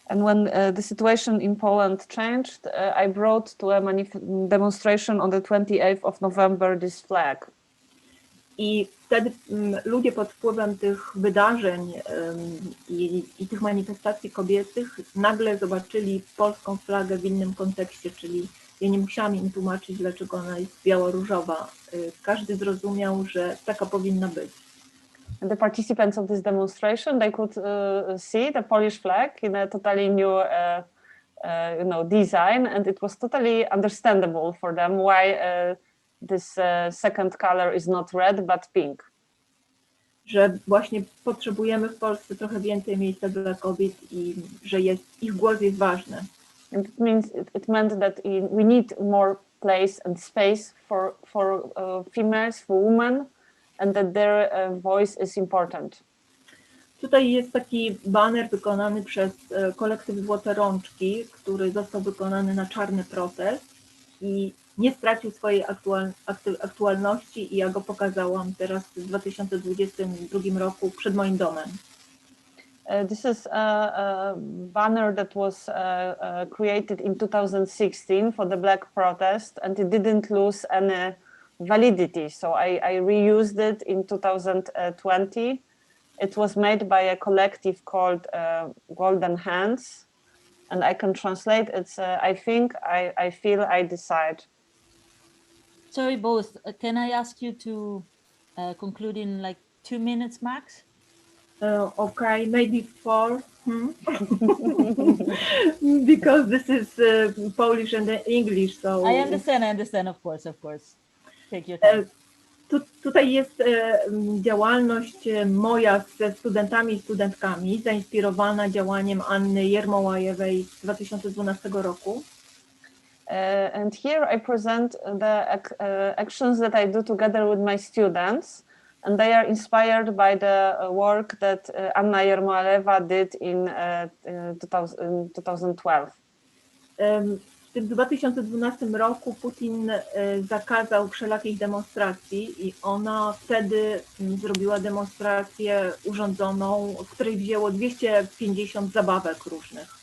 And when the situation in Poland changed, I brought to a demonstration on the 28th of November this flag. I wtedy ludzie pod wpływem tych wydarzeń i tych manifestacji kobiecych nagle zobaczyli polską flagę w innym kontekście, czyli ja nie musiałam im tłumaczyć, dlaczego ona jest biało-różowa. Każdy zrozumiał, że taka powinna być. And the participants of this demonstration, they could see the Polish flag in a totally new design, and it was totally understandable for them why this second color is not red but pink. Że właśnie potrzebujemy w Polsce trochę więcej miejsca dla kobiet i że ich głos jest ważny. And it meant that we need more place and space for females, for women, and that their voice is important. Tutaj jest taki baner wykonany przez kolektyw Złote Rączki, który został wykonany na czarny protest i nie stracił swojej aktualności i ja go pokazałam teraz w 2022 roku przed moim domem. This is a banner that was created in 2016 for the Black protest, and it didn't lose any validity. So I reused it in 2020. It was made by a collective called Golden Hands, and I can translate. It's I think, I feel, I decide. Sorry, both. Can I ask you to conclude in like 2 minutes max? Okay, maybe 4, because this is Polish and English, so... I understand, of course. Take your time. Tutaj jest działalność moja ze studentami i studentkami, zainspirowana działaniem Anny Jermołajewej z 2012 roku. And here I present the actions that I do together with my students, and they are inspired by the work that Anna Jermołajewa did in 2012. W tym 2012 roku Putin zakazał wszelakich demonstracji i ona wtedy zrobiła demonstrację urządzoną, w której wzięło 250 zabawek różnych.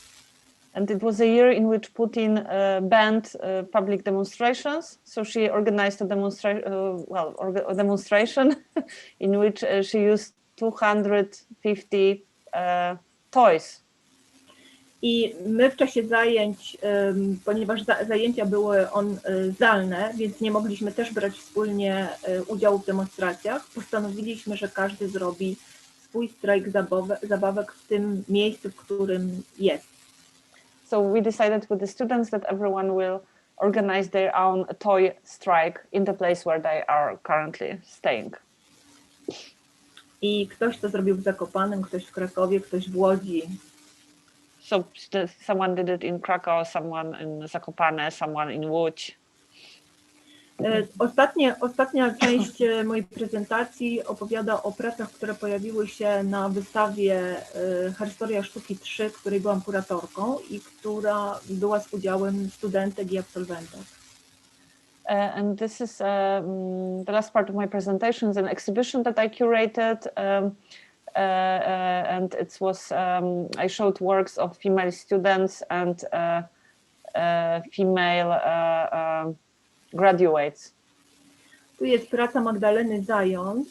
And it was a year in which Putin banned public demonstrations. So she organized a demonstration in which she used 250 toys. I my w czasie zajęć, ponieważ zajęcia były zdalne, więc nie mogliśmy też brać wspólnie udziału w demonstracjach, postanowiliśmy, że każdy zrobi swój strajk zabawek w tym miejscu, w którym jest. So we decided with the students that everyone will organize their own toy strike in the place where they are currently staying. I ktoś to zrobił w Zakopanem, ktoś w Krakowie, ktoś w Łodzi. So someone did it in Krakow, someone in Zakopane, someone in Łódź. Ostatnia część mojej prezentacji opowiada o pracach, które pojawiły się na wystawie Historia Sztuki 3, której byłam kuratorką i która była z udziałem studentek i absolwentek. And this is the last part of my presentation is an exhibition that I curated. And it was I showed works of female students and female graduates. Tu jest praca Magdaleny Zając,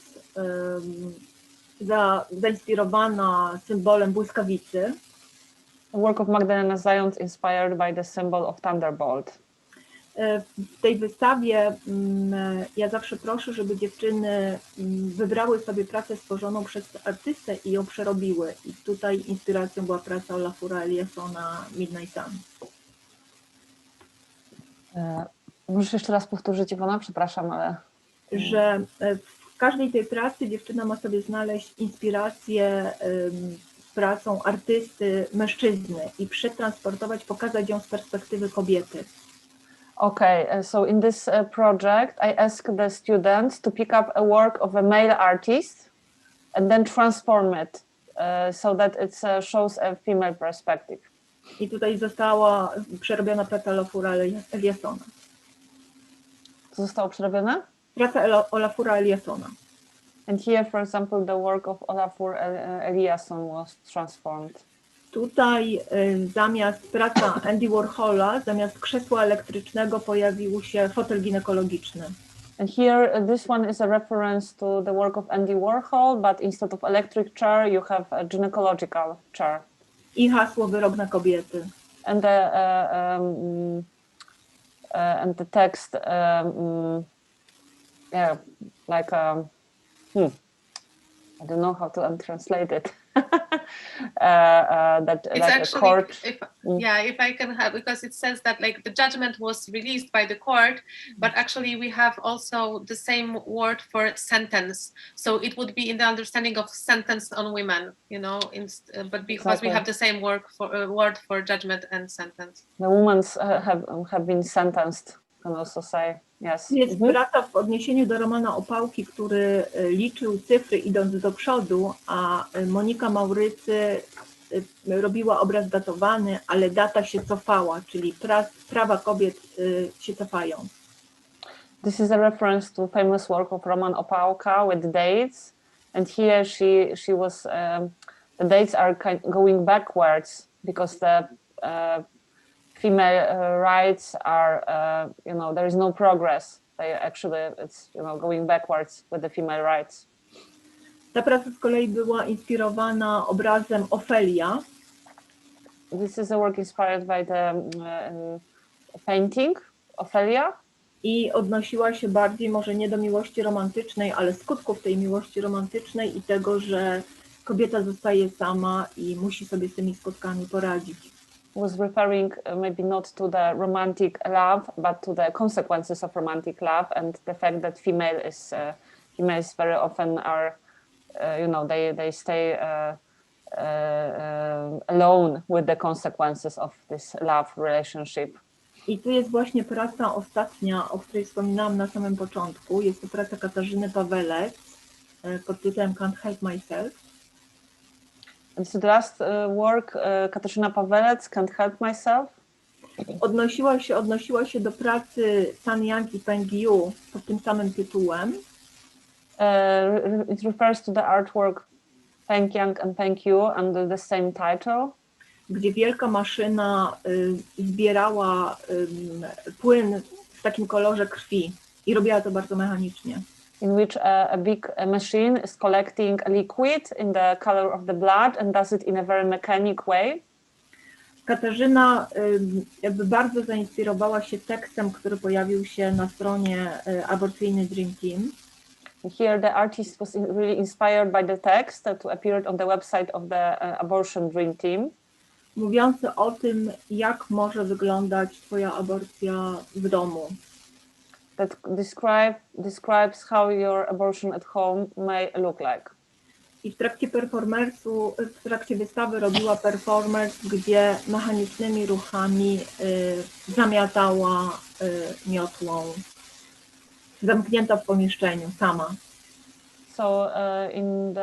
zainspirowana symbolem błyskawicy. The work of Magdalena Zając inspired by the symbol of thunderbolt. W tej wystawie ja zawsze proszę, żeby dziewczyny wybrały sobie pracę stworzoną przez artystę i ją przerobiły. I tutaj inspiracją była praca Olafura Eliassona Midnight Sun. Możesz jeszcze raz powtórzyć, Iwona? Przepraszam, ale... Że w każdej tej pracy dziewczyna ma sobie znaleźć inspirację pracą artysty mężczyzny i przetransportować, pokazać ją z perspektywy kobiety. Okay, so in this project, I asked the students to pick up a work of a male artist and then transform it so that it shows a female perspective. I tutaj została przerobiona praca Olafura Eliassona. Co zostało przerobione? Praca Olafura Eliassona. And here, for example, the work of Olafur Eliasson was transformed. Tutaj zamiast praca Andy Warhola, zamiast krzesła elektrycznego pojawił się fotel ginekologiczny. And here, this one is a reference to the work of Andy Warhol, but instead of electric chair, you have a gynecological chair. I hasło Wyrok na kobiety. And the text, yeah, like I don't know how to translate it. That it's like actually, a court. If I can have, because it says that like the judgment was released by the court, but actually we have also the same word for sentence. So it would be in the understanding of sentence on women, you know, but because Exactly. we have the same word for judgment and sentence. The women have been sentenced, can also say. Yes. Jest praca w odniesieniu do Romana Opałki, który liczył cyfry idąc do przodu, a Monika Maurycy robiła obraz datowany, ale data się cofała, czyli prawa kobiet się cofają. this is a reference to famous work of Roman Opałka with dates, and here she was the dates are going backwards because the female rights are there is no progress. They actually it's going backwards with the female rights. Ta praca z kolei była inspirowana obrazem Ofelia. This is a work inspired by the painting Ophelia. I odnosiła się bardziej może nie do miłości romantycznej, ale skutków tej miłości romantycznej i tego, że kobieta zostaje sama i musi sobie z tymi skutkami poradzić. Was referring maybe not to the romantic love, but to the consequences of romantic love and the fact that females very often are, they stay alone with the consequences of this love relationship. I tu jest właśnie praca ostatnia, o której wspominałam na samym początku. Jest to praca Katarzyny Pawelec pod tytułem Can't Help Myself. This is the last work, Katarzyna Pawelec, Can't Help Myself. Odnosiła się do pracy Tan Yang i Peng Yu pod tym samym tytułem. It refers to the artwork Peng Yang and Peng Yu under the same title. Gdzie wielka maszyna zbierała płyn w takim kolorze krwi i robiła to bardzo mechanicznie. In which a big machine is collecting a liquid in the color of the blood and does it in a very mechanic way. Katarzyna jakby bardzo zainspirowała się tekstem, który pojawił się na stronie Aborcyjny Dream Team. Here the artist was really inspired by the text that appeared on the website of the Abortion Dream Team. Mówiący o tym, jak może wyglądać twoja aborcja w domu. That describes how your abortion at home may look like. I w trakcie wystawy robiła performance, gdzie mechanicznymi ruchami zamiatała miotłą, zamknięta w pomieszczeniu, sama. So in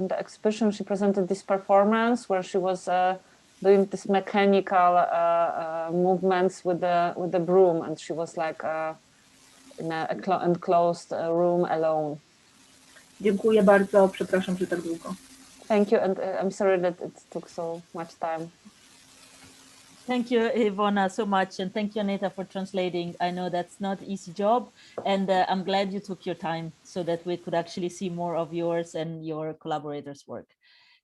the exhibition she presented this performance where she was doing this mechanical movements with the broom, and she was like in an enclosed room alone. Dziękuję bardzo, przepraszam, że tak długo. Thank you, and I'm sorry that it took so much time. Thank you, Iwona, so much, and thank you, Aneta, for translating. I know that's not an easy job, and I'm glad you took your time so that we could actually see more of yours and your collaborators' work.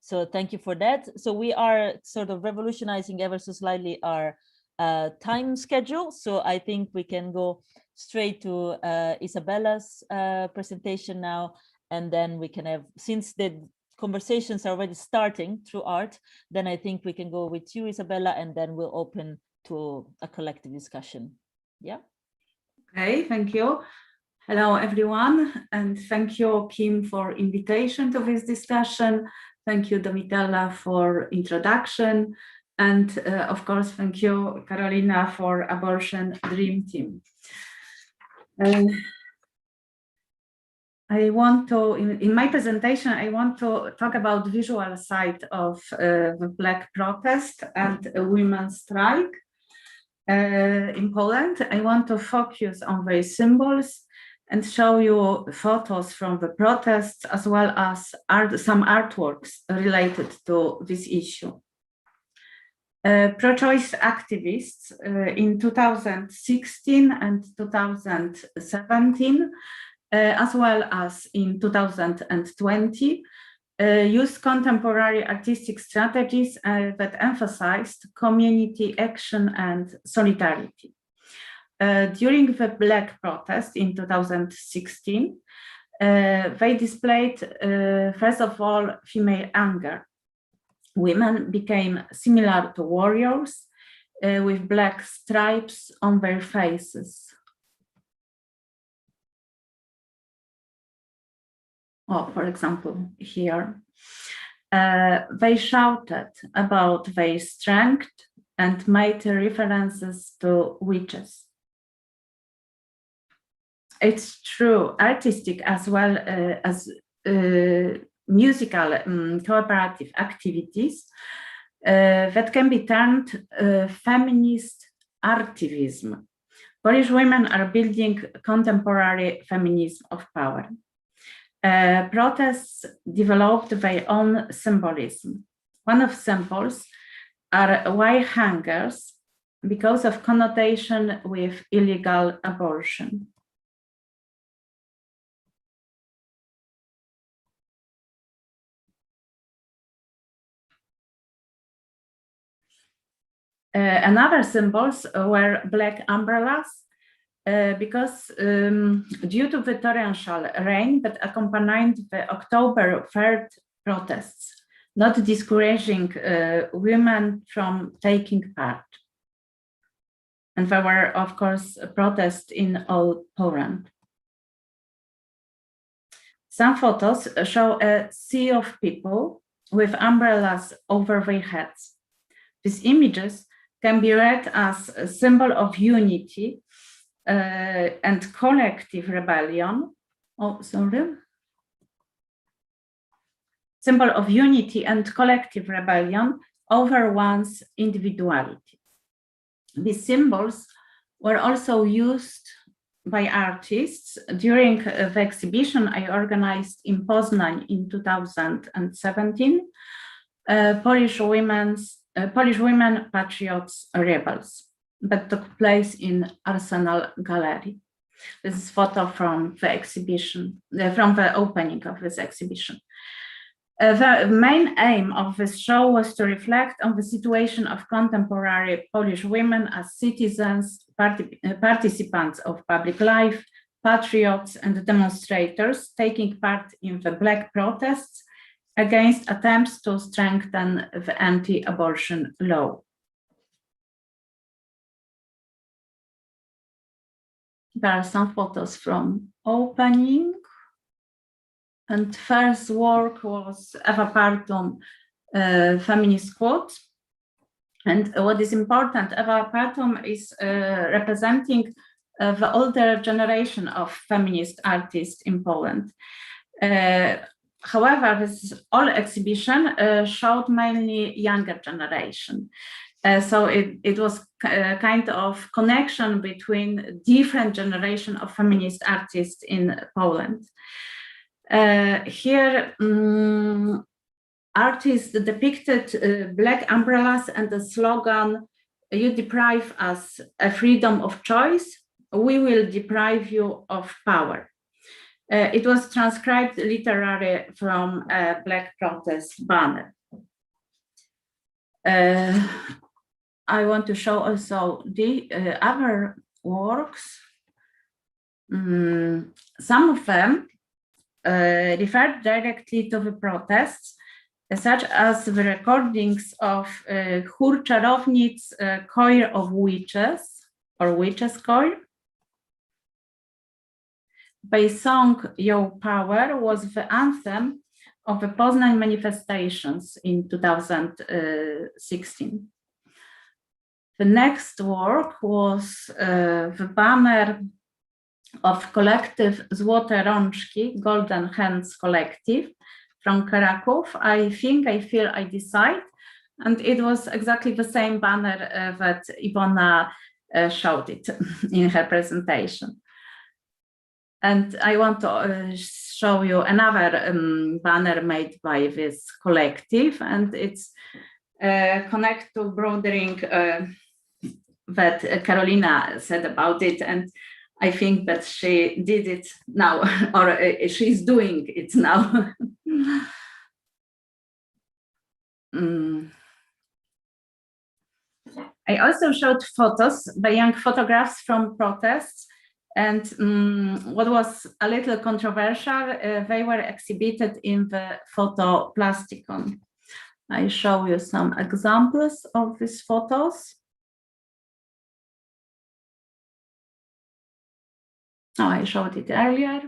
So thank you for that. So we are sort of revolutionizing ever so slightly our time schedule. So I think we can go straight to Izabela's presentation now, and then we can have, since the conversations are already starting through art, then I think we can go with you, Izabela, and then we'll open to a collective discussion. Yeah. Okay, thank you. Hello, everyone, and thank you, Kim, for invitation to this discussion. Thank you, Domitilla, for introduction. And of course, thank you, Karolina, for Abortion Dream Team. I want to, in my presentation, I want to talk about the visual side of the Black protest and a women's strike in Poland. I want to focus on the symbols and show you photos from the protests, as well as some artworks related to this issue. Pro-choice activists in 2016 and 2017, as well as in 2020, used contemporary artistic strategies that emphasized community action and solidarity. During the Black protest in 2016, they displayed, first of all, female anger. Women became similar to warriors with black stripes on their faces. Oh, for example, here. They shouted about their strength and made references to witches. It's true, artistic as well as musical cooperative activities that can be termed feminist activism. Polish women are building contemporary feminism of power. Protests developed their own symbolism. One of symbols are wire hangers because of connotation with illegal abortion. Another symbols were black umbrellas because due to the torrential rain that accompanied the October 3rd protests, not discouraging women from taking part. And there were, of course, protests in all Poland. Some photos show a sea of people with umbrellas over their heads. These images can be read as a symbol of unity and collective rebellion. Oh, sorry. Symbol of unity and collective rebellion over one's individuality. These symbols were also used by artists during the exhibition I organized in Poznań in 2017, Polish Women, Patriots, Rebels, that took place in Arsenal Gallery. This is a photo from the exhibition, from the opening of this exhibition. The main aim of this show was to reflect on the situation of contemporary Polish women as citizens, participants of public life, patriots and demonstrators taking part in the Black protests against attempts to strengthen the anti-abortion law. There are some photos from opening. And first work was Eva Partum, Feminist quote. And what is important, Eva Partum is representing the older generation of feminist artists in Poland. However, this whole exhibition showed mainly younger generation. So it was a kind of connection between different generation of feminist artists in Poland. Here, artists depicted black umbrellas and the slogan, "You deprive us a freedom of choice, we will deprive you of power." It was transcribed literally from a Black protest banner. I want to show also the other works. Some of them referred directly to the protests, such as the recordings of Chór Czarownic, Choir of Witches, or Witches Choir. By song Your Power was the anthem of the Poznań manifestations in 2016. The next work was the banner of collective Złote Rączki, Golden Hands Collective from Kraków, I Think, I Feel, I Decide. And it was exactly the same banner that Iwona showed it in her presentation. And I want to show you another banner made by this collective, and it's connected to bordering that Karolina said about it, and I think that she did it now, or she's doing it now. I also showed photos by young photographs from protests, and what was a little controversial, they were exhibited in the photo plasticon. I show you some examples of these photos. Oh, I showed it earlier.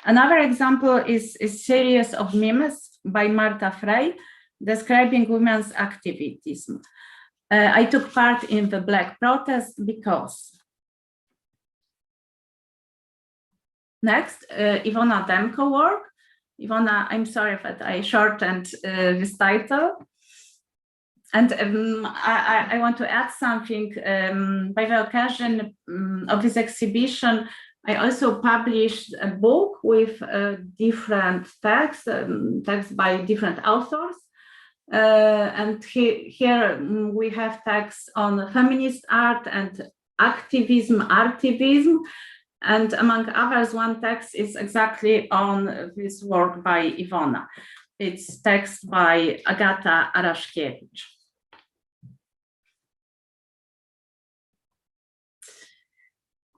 Another example is a series of memes by Marta Frey describing women's activism. I took part in the Black protest because. Next, Iwona Demko work. Iwona, I'm sorry that I shortened this title. And I want to add something. By the occasion of this exhibition, I also published a book with different texts, texts by different authors. And here we have texts on feminist art and activism, artivism. And among others, one text is exactly on this work by Iwona. It's text by Agata Araszkiewicz.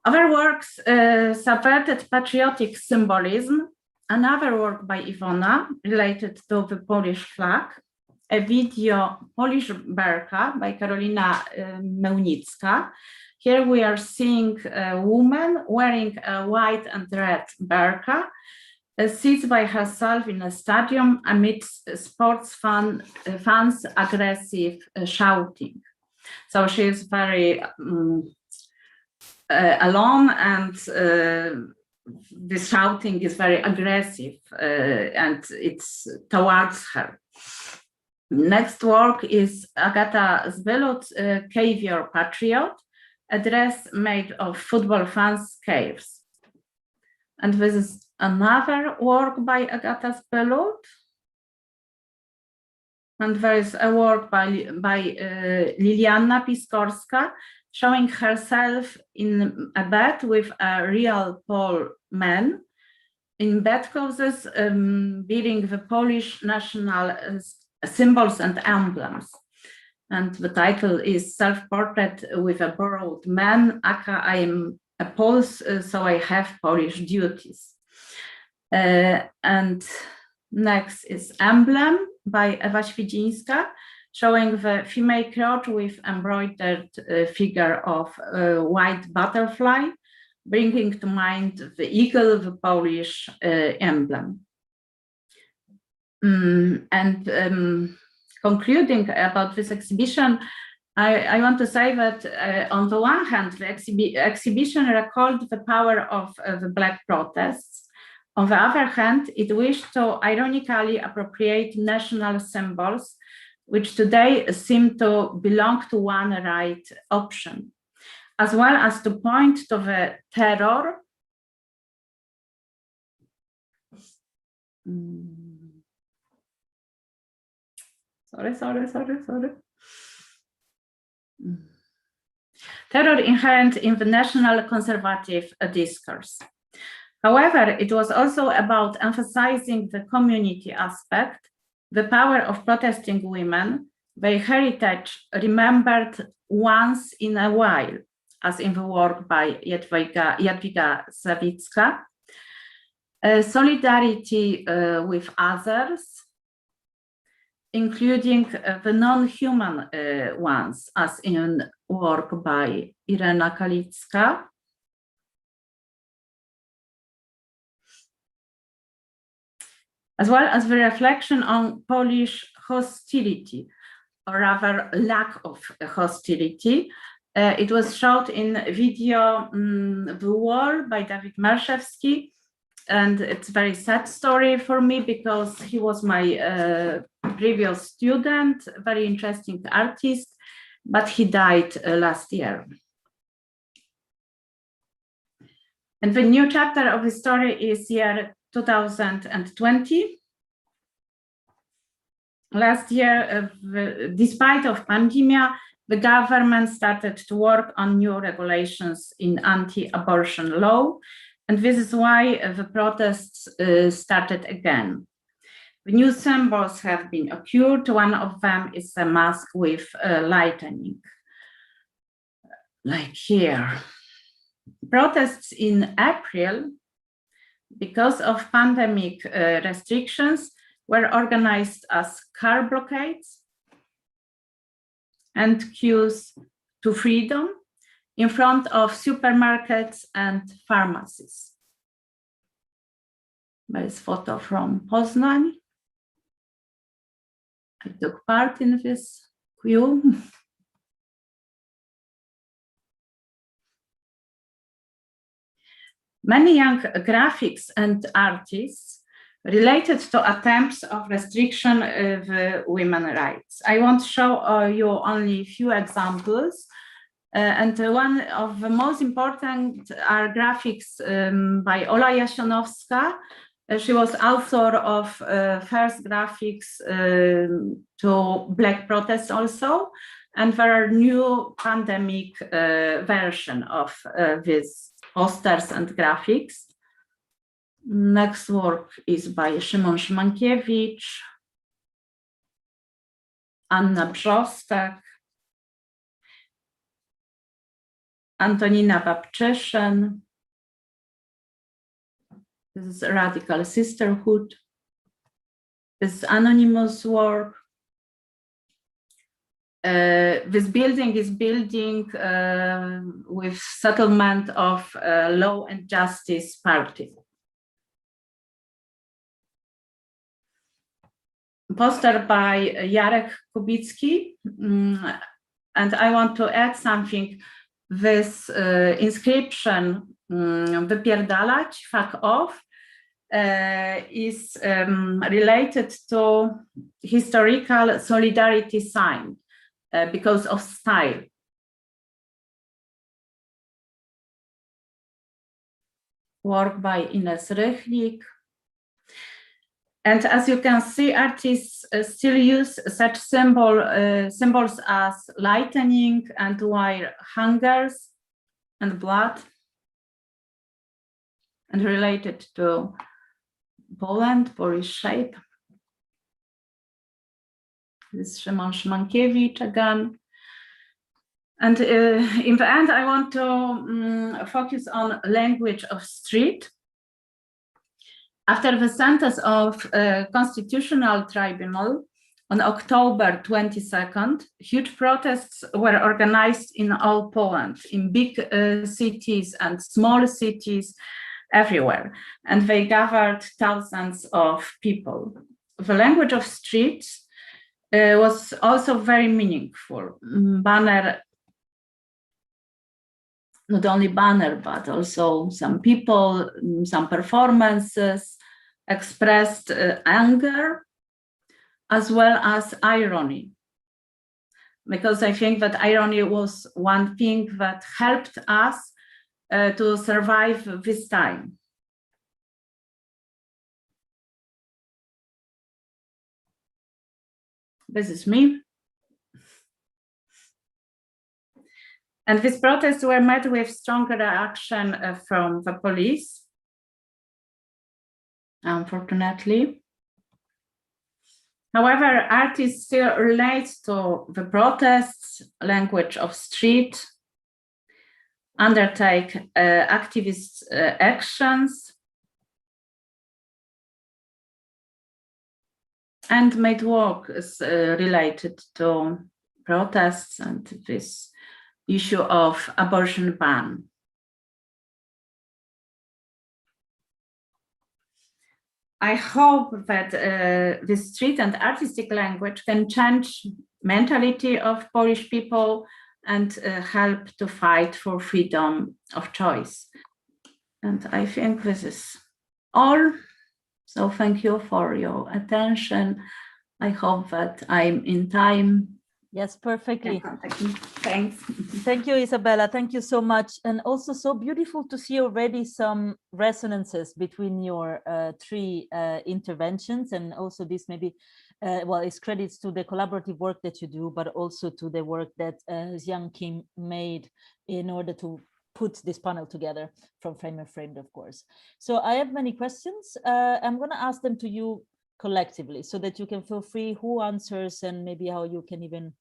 Other works subverted patriotic symbolism. Another work by Iwona related to the Polish flag. A video, Polish Berka by Karolina Mełnicka. Here we are seeing a woman wearing a white and red Berka, sits by herself in a stadium amidst sports fans' aggressive shouting. So she is very alone, and this shouting is very aggressive, and it's towards her. Next work is Agata Zbylut's Caviar Patriot, a dress made of football fans' caves. And this is another work by Agata Zbylut. And there is a work by Liliana Piskorska, showing herself in a bed with a real Pole man in bedclothes, bearing the Polish national symbols and emblems. And the title is Self-Portrait with a Borrowed Man, aka I am a Pole, so I have Polish duties. And next is Emblem by Ewa Świdzińska, showing the female crotch with embroidered figure of a white butterfly, bringing to mind the eagle, the Polish emblem. Concluding about this exhibition, I want to say that on the one hand, the exhibition recalled the power of the Black protests. On the other hand, it wished to ironically appropriate national symbols, which today seem to belong to one right option, as well as to point to the terror terror inherent in the national conservative discourse. However, it was also about emphasizing the community aspect, the power of protesting women, their heritage remembered once in a while, as in the work by Jadwiga Sawicka, solidarity with others, including the non-human ones, as in work by Irena Kalicka, as well as the reflection on Polish hostility, or rather lack of hostility. It was shot in video The Wall by Dawid Marszewski, and it's a very sad story for me because he was my previous student, very interesting artist, but he died last year. And the new chapter of the story is year 2020. Last year, despite of pandemic, the government started to work on new regulations in anti-abortion law, and this is why the protests started again. The new symbols have been occurred. One of them is a mask with lightning, like here. Protests in April, because of pandemic restrictions, were organized as car blockades and queues to freedom in front of supermarkets and pharmacies. There is a photo from Poznań. I took part in this queue. Many young graphics and artists related to attempts of restriction of women's rights. I won't show you only a few examples. And one of the most important are graphics by Ola Jasionowska. She was author of first graphics to Black protests also. And there are new pandemic version of these posters and graphics. Next work is by Szymon Szymankiewicz, Anna Brzostek, Antonina Babczyszyn. This is Radical Sisterhood. This is anonymous work. This building is building with settlement of Law and Justice Party. Poster by Jarek Kubicki, and I want to add something. This inscription, wypierdalać, fuck off, is related to historical solidarity sign because of style. Work by Ines Rychlik. And as you can see, artists still use such symbols as lightning and wire hangers and blood, and related to Poland, Polish shape. This is Szymon Szymankiewicz again. And in the end, I want to focus on language of street. After the sentence of Constitutional Tribunal on October 22nd, huge protests were organized in all Poland, in big cities and small cities everywhere, and they gathered thousands of people. The language of streets was also very meaningful. Not only banner, but also some people, some performances expressed anger as well as irony. Because I think that irony was one thing that helped us to survive this time. This is me. And these protests were met with strong reaction from the police, unfortunately. However, artists still relate to the protests, language of street, undertake activist actions, and made work related to protests and this issue of abortion ban. I hope that the street and artistic language can change mentality of Polish people and help to fight for freedom of choice. And I think this is all. So thank you for your attention. I hope that I'm in time. Yes, perfectly. Thanks. Thank you, Izabela. Thank you so much. And also so beautiful to see already some resonances between your three interventions. And also this maybe, well, it's credits to the collaborative work that you do, but also to the work that Xiang Kim made in order to put this panel together from Framer Framed, of course. So I have many questions. I'm going to ask them to you collectively so that you can feel free who answers and maybe how you can even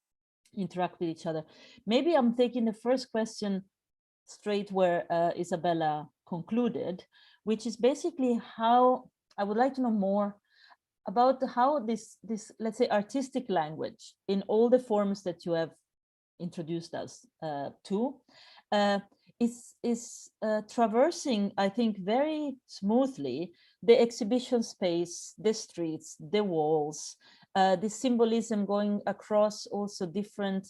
interact with each other. Maybe I'm taking the first question straight where Izabela concluded, which is basically how I would like to know more about how this let's say artistic language in all the forms that you have introduced us to is traversing, I think, very smoothly the exhibition space, the streets, the walls, the symbolism going across also different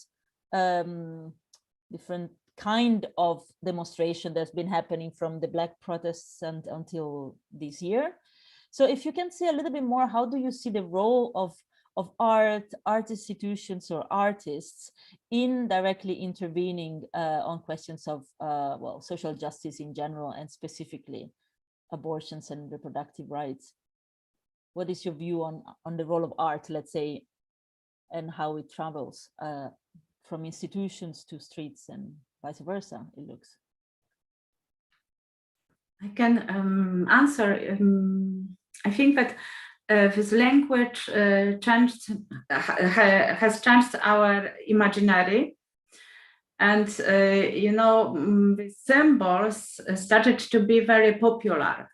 kind of demonstration that's been happening from the Black protests and until this year. So if you can say a little bit more, how do you see the role of art institutions or artists in directly intervening on questions of well, social justice in general and specifically abortions and reproductive rights? What is your view on the role of art, let's say, and how it travels from institutions to streets and vice versa, it looks? I can answer. I think that this language has changed our imaginary, and you know, the symbols started to be very popular,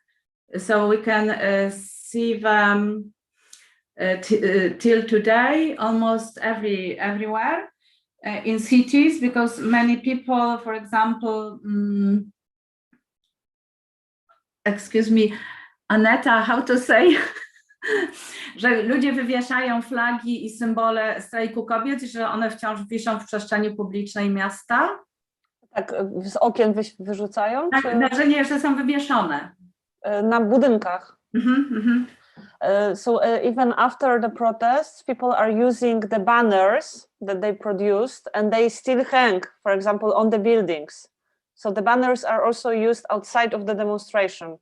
so we can see them till today almost everywhere in cities, because many people, for example, excuse me, Aneta, how to say? Że ludzie wywieszają flagi i symbole strajku kobiet, że one wciąż wiszą w przestrzeni publicznej miasta. Tak, z okien wyrzucają? Tak, że nie, że są wywieszone. Na budynkach. So even after the protests, people are using the banners that they produced and they still hang, for example, on the buildings. So the banners are also used outside of the demonstration.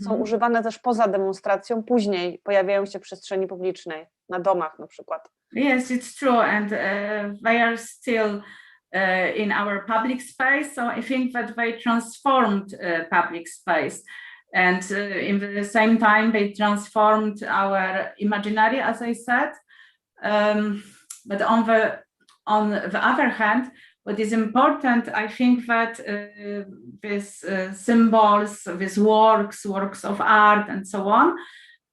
Są używane też poza demonstracją, później pojawiają się w przestrzeni publicznej, na domach na przykład. Yes, it's true, and they are still in our public space, so I think that they transformed public space, and in the same time they transformed our imaginary, as I said, but on the other hand, what is important, I think that these symbols, these works of art and so on,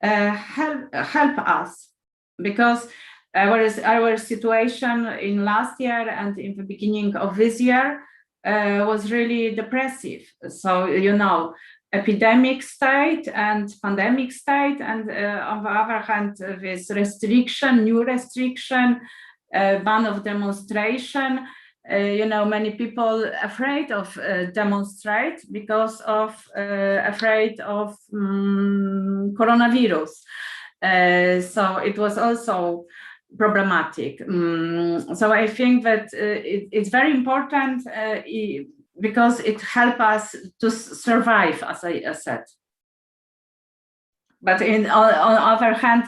help us, because our situation in last year and in the beginning of this year was really depressive. So, you know, epidemic state and pandemic state, and on the other hand, this new restriction, ban of demonstration. You know, many people afraid of demonstrate because of afraid of coronavirus. So it was also problematic. So I think that it's very important because it helps us to survive, as I said. But on the other hand,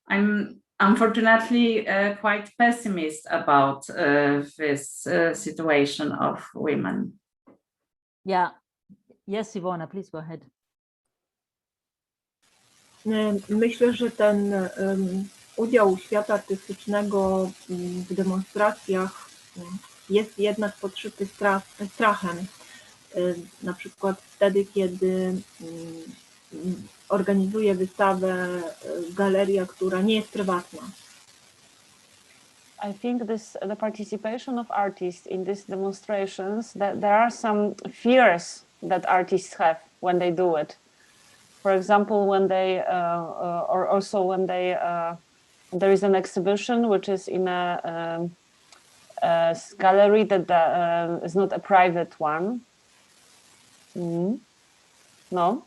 I'm unfortunately quite pessimist about this situation of women. Yeah. Yes, Iwona, please go ahead. Myślę, że ten udział świata artystycznego w demonstracjach jest jednak podszyty strachem. Na przykład wtedy, kiedy organizuje wystawę galeria, która nie jest prywatna. I think the participation of artists in these demonstrations, that there are some fears that artists have when they do it. For example, when they, or also when they, there is an exhibition which is in a gallery that is not a private one. No.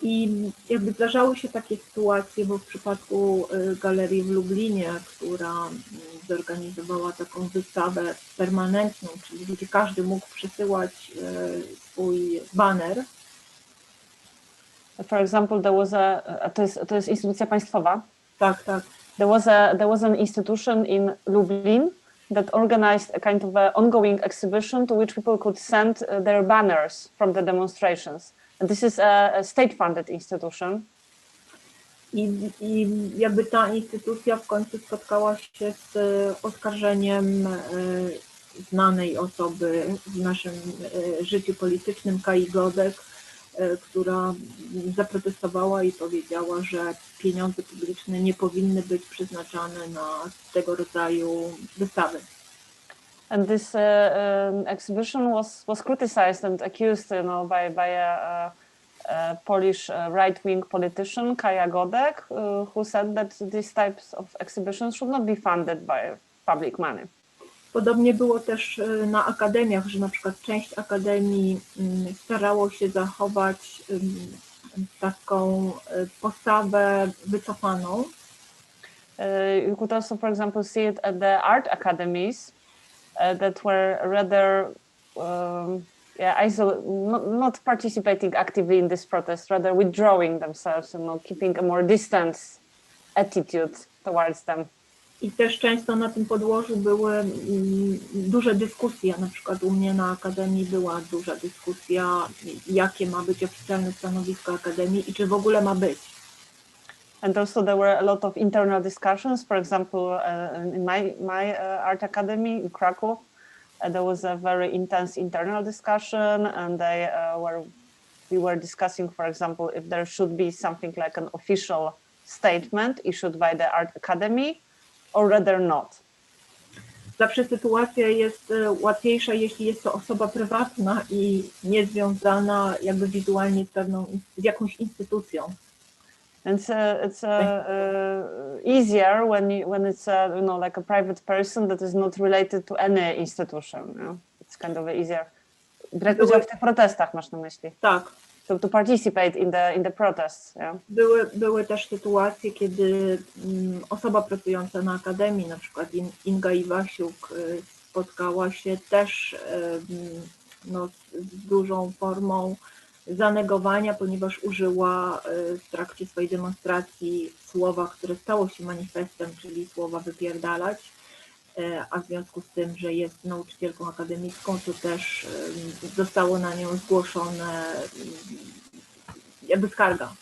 I jakby zdarzały się takie sytuacje, bo w przypadku galerii w Lublinie, która zorganizowała taką wystawę permanentną, czyli gdzie każdy mógł przesyłać swój baner. For example, there was to jest instytucja państwowa. Tak, tak. There was an institution in Lublin that organized a kind of a ongoing exhibition to which people could send their banners from the demonstrations. And this is a state-funded institution. I jakby ta instytucja w końcu spotkała się z oskarżeniem znanej osoby w naszym życiu politycznym, Kai Godek, która zaprotestowała i powiedziała, że pieniądze publiczne nie powinny być przeznaczane na tego rodzaju wystawy. And this exhibition was criticized and accused, you know, by a Polish right-wing politician, Kaja Godek, who said that these types of exhibitions should not be funded by public money. Podobnie było też na akademiach, że na przykład część akademii starało się zachować taką postawę wycofaną. You could also, for example, see it at the art academies that were rather not participating actively in this protest, rather withdrawing themselves, keeping a more distant attitude towards them. I też często na tym podłożu były duże dyskusje, na przykład u mnie na Akademii była duża dyskusja, jakie ma być oficjalne stanowisko Akademii i czy w ogóle ma być. And also there were a lot of internal discussions. For example, in my art academy in Krakow, there was a very intense internal discussion, and we were discussing, for example, if there should be something like an official statement issued by the art academy, or rather not. Zawsze sytuacja jest łatwiejsza, jeśli jest to osoba prywatna i niezwiązana jakby wizualnie z jakąś instytucją. And it's easier when it's like a private person that is not related to any institution. It's kind of easier. Brać udział w tych protestach, masz na myśli? Tak. To participate in the protests. Yeah? Były też sytuacje, kiedy osoba pracująca na Akademii, na przykład Inga Iwasiuk, spotkała się też z dużą formą zanegowania, ponieważ użyła w trakcie swojej demonstracji słowa, które stało się manifestem, czyli słowa wypierdalać, a w związku z tym, że jest nauczycielką akademicką, to też zostało na nią zgłoszone jakby skarga.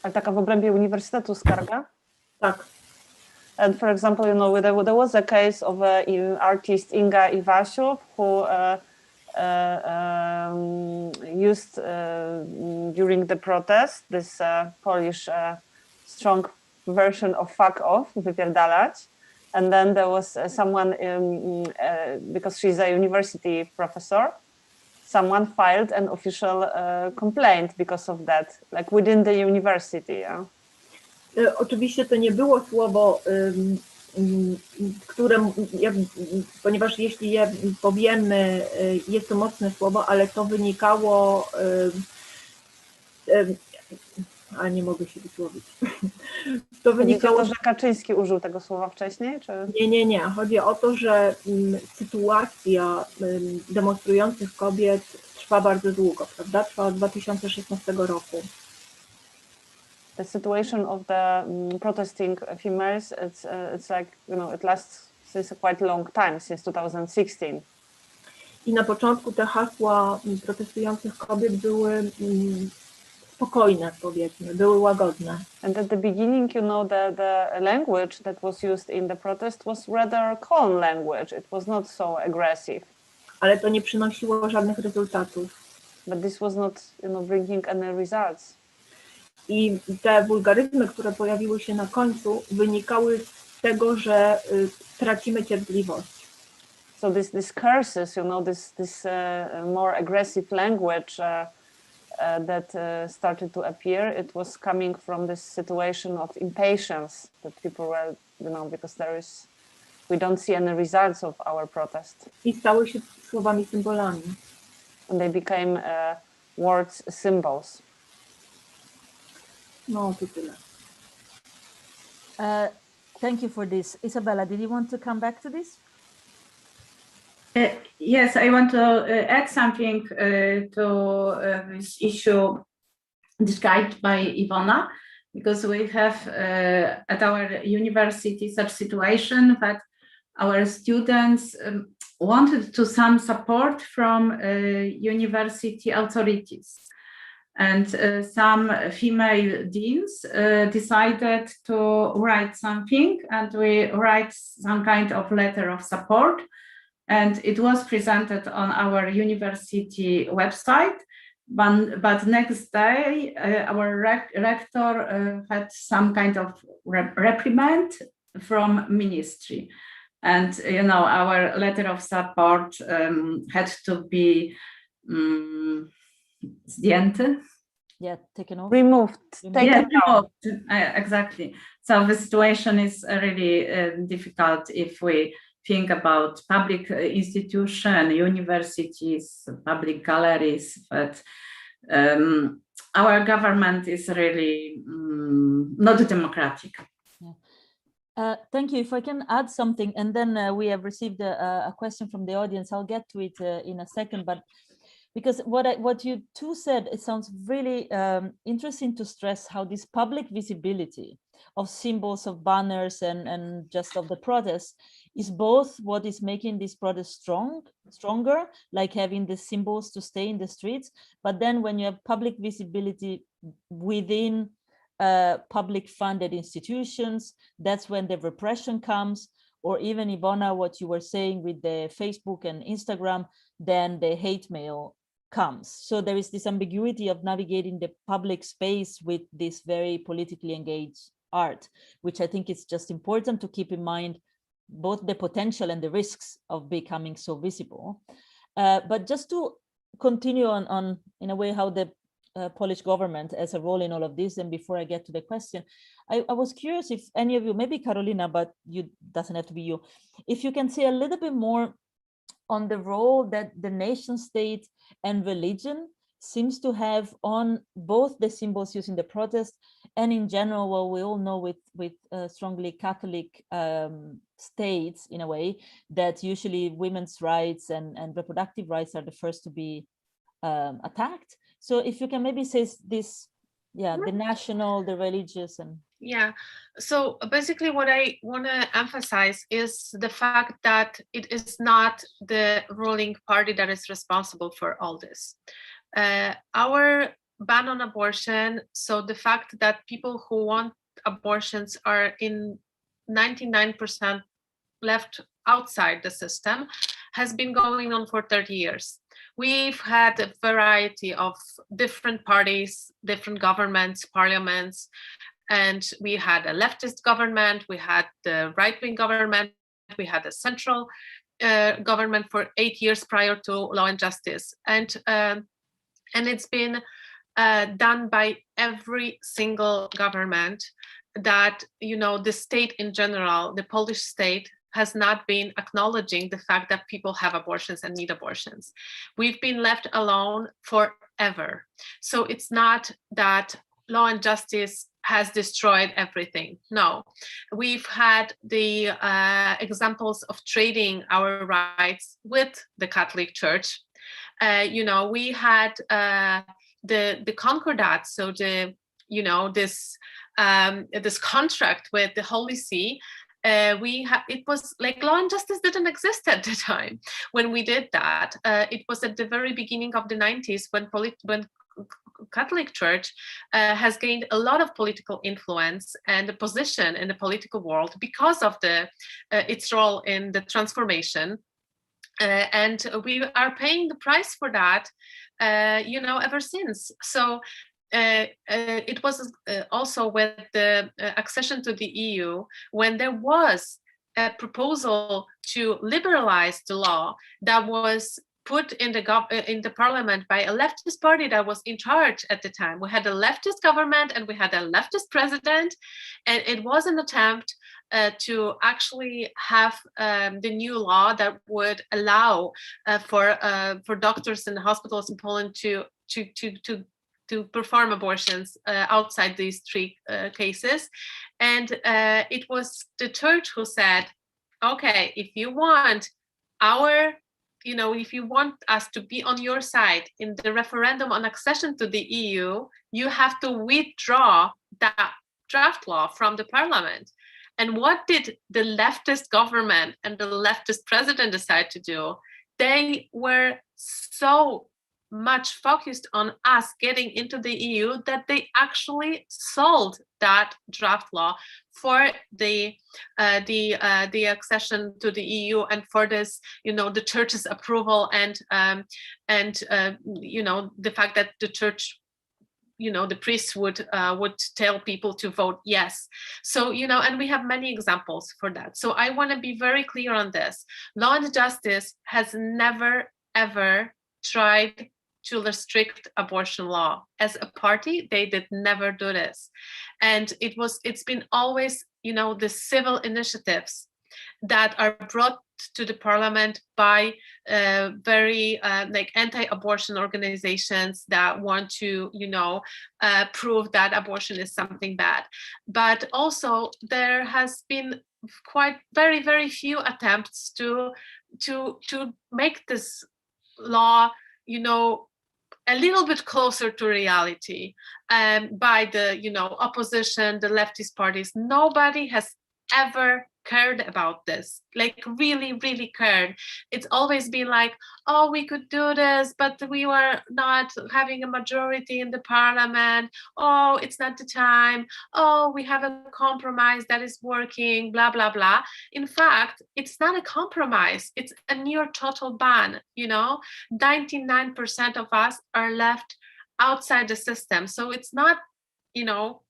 Ale taka w obrębie uniwersytetu skarga? Tak. And for example, there was a case of an artist Inga Iwasiuk who used during the protest this Polish strong version of fuck off, wypierdalać. And then there was someone, because she's a university professor, someone filed an official complaint because of that, like within the university. Yeah? Oczywiście to nie było słowo, które, ponieważ jeśli je powiemy, jest to mocne słowo, ale to wynikało, ale nie mogę się wysłowić. To wynikało, że Kaczyński użył tego słowa wcześniej? Czy? Nie. Chodzi o to, że sytuacja demonstrujących kobiet trwa bardzo długo, prawda? Trwa od 2016 roku. The situation of the protesting females, it's like, it lasts since a quite long time, since 2016. I na początku te hasła protestujących kobiet były spokojne, powiedzmy, były łagodne. And at the beginning, the language that was used in the protest was rather calm language. It was not so aggressive. Ale to nie przynosiło żadnych rezultatów. But this was not, bringing any results. I te wulgaryzmy, które pojawiły się na końcu, wynikały z tego, że tracimy cierpliwość. So these curses, this more aggressive language that started to appear, it was coming from this situation of impatience that people were, because we don't see any results of our protest. I stały się słowami, symbolami. And they became words, symbols. No, to tyle. Thank you for this. Isabella, did you want to come back to this? Yes, I want to add something to this issue described by Iwona, because we have at our university such situation that our students wanted to some support from university authorities. And some female deans decided to write something, and we write some kind of letter of support. And it was presented on our university website. But next day, our rector had some kind of reprimand from ministry. And, our letter of support had to be zdjęty. Yeah, taken off. Removed. Taken off. Exactly. So the situation is really difficult if we think about public institutions, universities, public galleries, that our government is really not democratic. Thank you. If I can add something, and then we have received a question from the audience. I'll get to it in a second, but because what you two said, it sounds really interesting to stress how this public visibility of symbols, of banners, and just of the protests is both what is making this protest stronger, like having the symbols to stay in the streets, but then when you have public visibility within public funded institutions, that's when the repression comes, or even Iwona, what you were saying with the Facebook and Instagram, then the hate mail comes. So there is this ambiguity of navigating the public space with this very politically engaged art, which I think is just important to keep in mind, both the potential and the risks of becoming so visible. But just to continue on in a way, how the Polish government has a role in all of this, and before I get to the question, I was curious if any of you, maybe Karolina, but you doesn't have to be you, if you can say a little bit more on the role that the nation state and religion seems to have on both the symbols used in the protest and in general, what we all know with strongly Catholic states, in a way, that usually women's rights and reproductive rights are the first to be attacked. So if you can maybe say this, the national, the religious, and yeah. So basically what I want to emphasize is the fact that it is not the ruling party that is responsible for all this. Our ban on abortion, so the fact that people who want abortions are in 99% left outside the system, has been going on for 30 years. We've had a variety of different parties, different governments, parliaments, and we had a leftist government, we had the right-wing government, we had a central government for 8 years prior to Law and Justice. And it's been done by every single government that, you know, the state in general, the Polish state, has not been acknowledging the fact that people have abortions and need abortions. We've been left alone forever. So it's not that Law and Justice has destroyed everything. No, we've had the examples of trading our rights with the Catholic Church. You know, we had the Concordat, so the, you know, this contract with the Holy See. It was like Law and Justice didn't exist at the time when we did that. It was at the very beginning of the 90s when Catholic Church has gained a lot of political influence and a position in the political world because of its role in the transformation. And we are paying the price for that, you know, ever since. So it was also with the accession to the EU, when there was a proposal to liberalize the law that was put in the parliament by a leftist party that was in charge at the time. We had a leftist government and we had a leftist president, and it was an attempt to actually have the new law that would allow for doctors and hospitals in Poland to perform abortions outside these three cases. And it was the church who said, okay, if you want if you want us to be on your side in the referendum on accession to the EU, you have to withdraw that draft law from the parliament. And what did the leftist government and the leftist president decide to do? They were so much focused on us getting into the EU that they actually sold that draft law for the accession to the EU and for this, the church's approval and the fact that the church, the priests would tell people to vote yes. So, and we have many examples for that. So I want to be very clear on this. Law and Justice has never, ever tried to restrict abortion law. As a party, they did never do this. And it's been always, the civil initiatives that are brought to the parliament by very like anti-abortion organizations that want to, you know, prove that abortion is something bad. But also there has been quite very few attempts to make this law, you know, a little bit closer to reality by the, you know, opposition, the leftist parties. Nobody has ever cared about this, like really cared. It's always been like, oh, we could do this, but we were not having a majority in the parliament. Oh, it's not the time. Oh, we have a compromise that is working, blah blah blah. In fact, it's not a compromise, it's a near total ban. You know, 99% of us are left outside the system. So it's not, you know,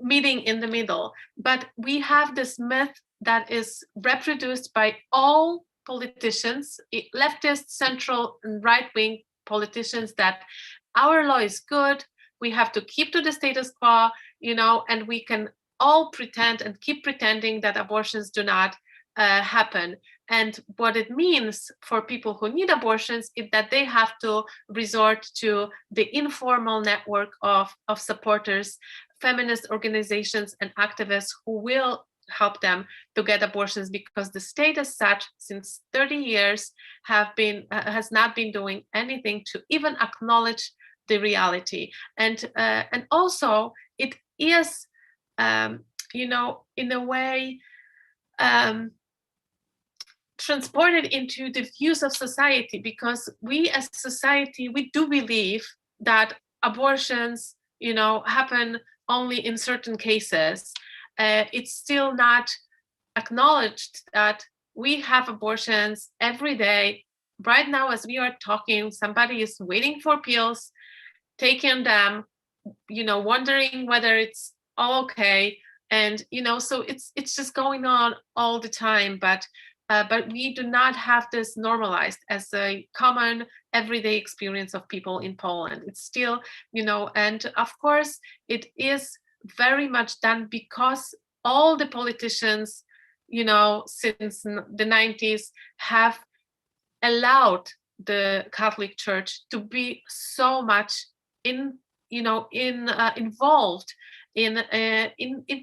meeting in the middle. But we have this myth that is reproduced by all politicians, leftist, central, and right-wing politicians, that our law is good, we have to keep to the status quo, you know, and we can all pretend and keep pretending that abortions do not happen. And what it means for people who need abortions is that they have to resort to the informal network of supporters, feminist organizations and activists who will help them to get abortions, because the state as such since 30 years has not been doing anything to even acknowledge the reality. And also it is, you know, in a way transported into the views of society, because we as society, we do believe that abortions, you know, happen only in certain cases. It's still not acknowledged that we have abortions every day. Right now, as we are talking, somebody is waiting for pills, taking them, you know, wondering whether it's all okay. And, you know, so it's just going on all the time. But we do not have this normalized as a common everyday experience of people in Poland. It's still, you know, and of course it is very much done because all the politicians, you know, since the 90s have allowed the Catholic Church to be so much involved in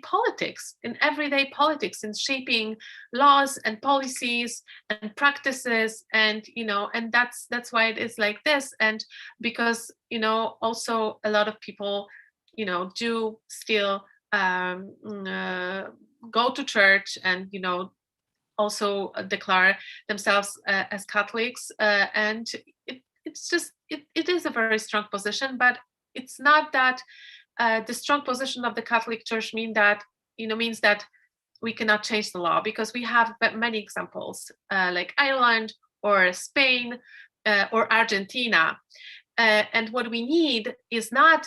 politics, in everyday politics, in shaping laws and policies and practices, and, you know, and that's why it is like this. And because, you know, also a lot of people, you know, do still go to church and, you know, also declare themselves as Catholics, and it's just it is a very strong position. But it's not that the strong position of the Catholic Church means that we cannot change the law, because we have many examples like Ireland or Spain or Argentina, and what we need is not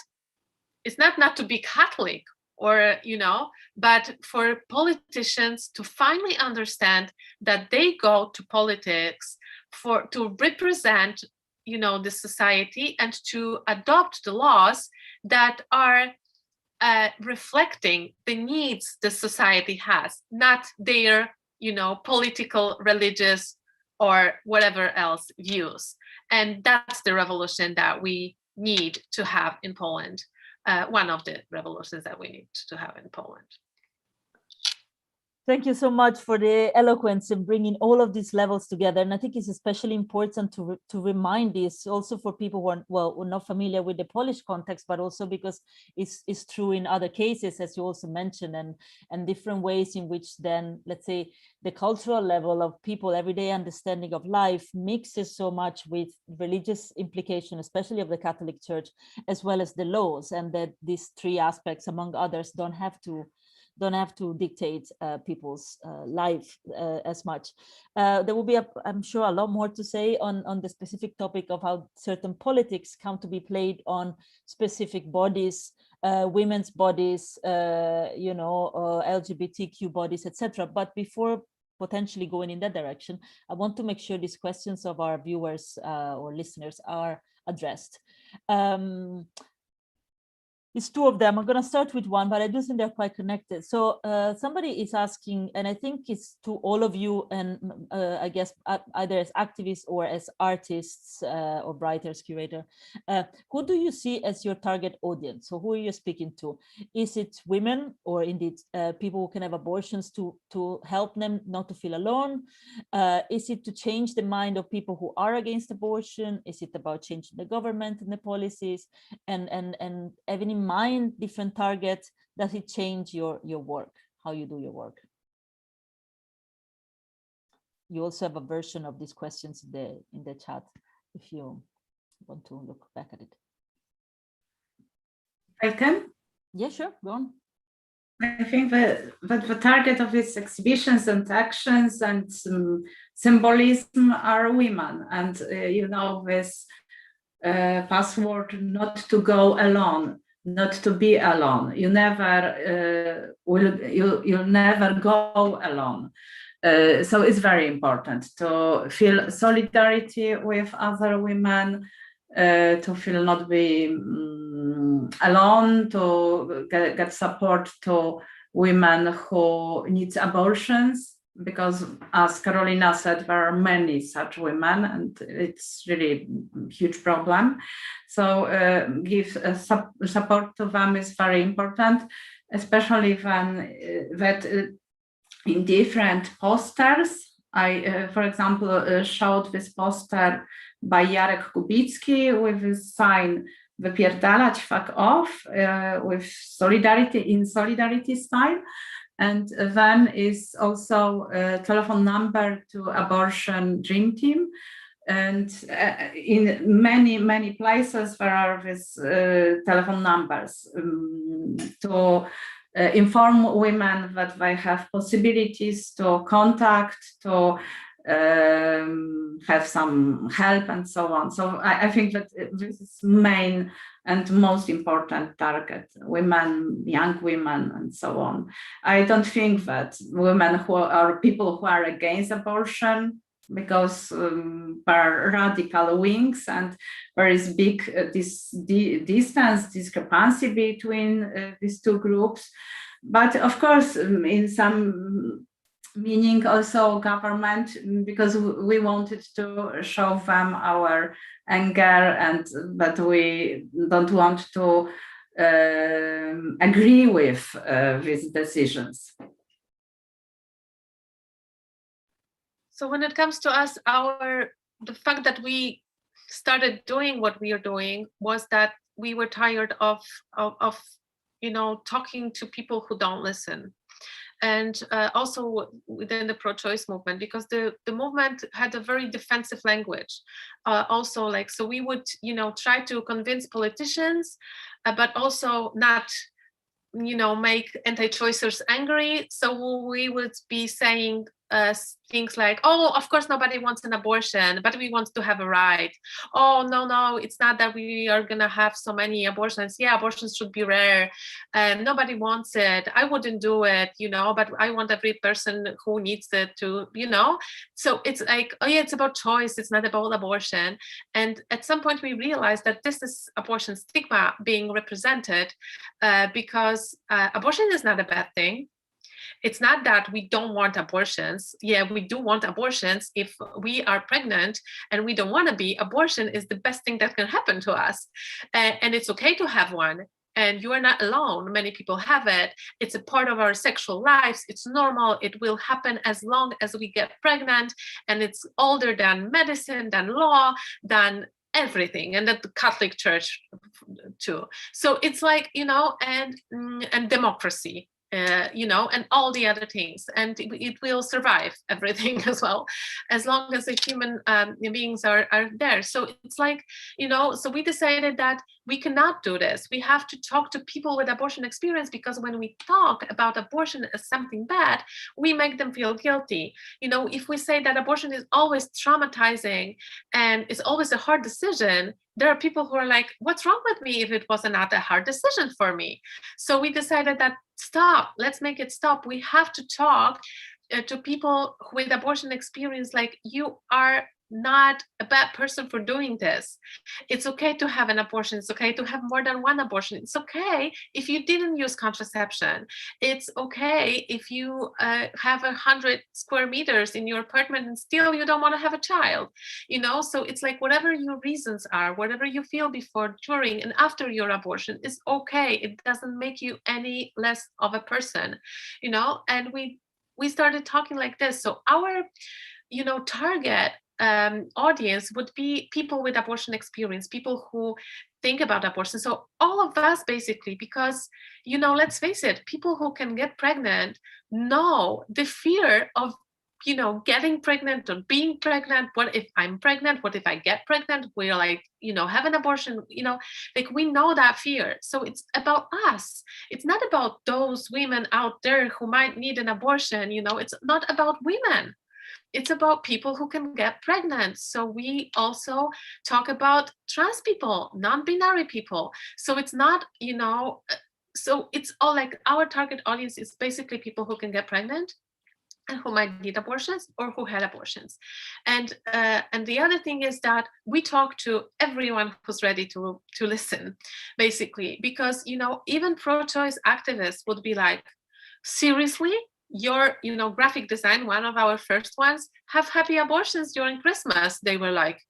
to be Catholic, or, you know, but for politicians to finally understand that they go to politics to represent, you know, the society, and to adopt the laws that are reflecting the needs the society has, not their, you know, political, religious, or whatever else views. And that's the revolution that we need to have in Poland. One of the revolutions that we need to have in Poland. Thank you so much for the eloquence in bringing all of these levels together. And I think it's especially important to remind this also for people who are not familiar with the Polish context, but also because it's true in other cases, as you also mentioned, and different ways in which then, let's say, the cultural level of people, everyday understanding of life mixes so much with religious implication, especially of the Catholic Church, as well as the laws, and that these three aspects, among others, don't have to dictate people's life as much. There will be, I'm sure, a lot more to say on the specific topic of how certain politics come to be played on specific bodies, women's bodies, you know, LGBTQ bodies, etc. But before potentially going in that direction, I want to make sure these questions of our viewers or listeners are addressed. It's two of them. I'm going to start with one, but I do think they're quite connected. So somebody is asking, and I think it's to all of you, and I guess either as activists or as artists or writers, curator, who do you see as your target audience? So who are you speaking to? Is it women, or indeed people who can have abortions to help them not to feel alone? Is it to change the mind of people who are against abortion? Is it about changing the government and the policies? And having in mind different targets, does it change your work, how you do your work? You also have a version of these questions in the chat if you want to look back at it. I can? Yeah, sure, go on. I think that the target of its exhibitions and actions and symbolism are women, and you know, this password not to go alone, not to be alone. You never you'll never go alone. So it's very important to feel solidarity with other women, to feel not be alone, to get support to women who need abortions, because as Karolina said, there are many such women and it's really a huge problem. So give support to them is very important, especially when that in different posters. I, for example, showed this poster by Jarek Kubicki with his sign "Wypierdalać, fuck off," with solidarity in solidarity style. And then is also a telephone number to abortion dream team. And in many places there are these telephone numbers to inform women that they have possibilities to contact, to have some help and so on. So I think that this is main and most important target, women, young women, and so on. I don't think that women who are people who are against abortion, because there are radical wings and there is big discrepancy between these two groups. But of course, in some meaning also government, because we wanted to show them our anger and that we don't want to agree with these decisions. So when it comes to us, the fact that we started doing what we are doing was that we were tired of talking to people who don't listen. And also within the pro-choice movement, because the movement had a very defensive language. Also, like, so we would, try to convince politicians, but also not, make anti-choicers angry. So we would be saying things like, oh, of course nobody wants an abortion, but we want to have a right. Oh, no, it's not that we are gonna have so many abortions. Yeah, abortions should be rare, and nobody wants it. I wouldn't do it, but I want every person who needs it to, So it's like, oh yeah, it's about choice, it's not about abortion. And at some point we realized that this is abortion stigma being represented, because abortion is not a bad thing. It's not that we don't want abortions. Yeah, we do want abortions. If we are pregnant and we don't want to be, abortion is the best thing that can happen to us. And it's okay to have one. And you are not alone. Many people have it. It's a part of our sexual lives. It's normal. It will happen as long as we get pregnant. And it's older than medicine, than law, than everything, and that the Catholic Church too. So it's like, and democracy. And all the other things, and it will survive everything as well, as long as the human beings are there. So it's like, so we decided that we cannot do this. We have to talk to people with abortion experience, because when we talk about abortion as something bad, we make them feel guilty. If we say that abortion is always traumatizing and it's always a hard decision, there are people who are like, what's wrong with me if it was not a hard decision for me? So we decided that stop, let's make it stop. We have to talk to people with abortion experience, like, you are not a bad person for doing this. It's okay to have an abortion. It's okay to have more than one abortion. It's okay if you didn't use contraception. It's okay if you have 100 square meters in your apartment and still you don't want to have a child, you know? So it's like whatever your reasons are, whatever you feel before, during, and after your abortion is okay. It doesn't make you any less of a person, you know? And we started talking like this. So our, you know, target audience would be people with abortion experience, people who think about abortion. So all of us basically, because, you know, let's face it, people who can get pregnant know the fear of, you know, getting pregnant or being pregnant. What if I'm pregnant? What if I get pregnant? We're like, you know, have an abortion, you know, like we know that fear. So it's about us. It's not about those women out there who might need an abortion, you know, it's not about women. It's about people who can get pregnant. So we also talk about trans people, non-binary people. So it's not, you know, so it's all like our target audience is basically people who can get pregnant and who might need abortions or who had abortions. And the other thing is that we talk to everyone who's ready to listen, basically, because, you know, even pro-choice activists would be like, seriously? Your, you know, graphic design, one of our first ones, have happy abortions during Christmas. They were like,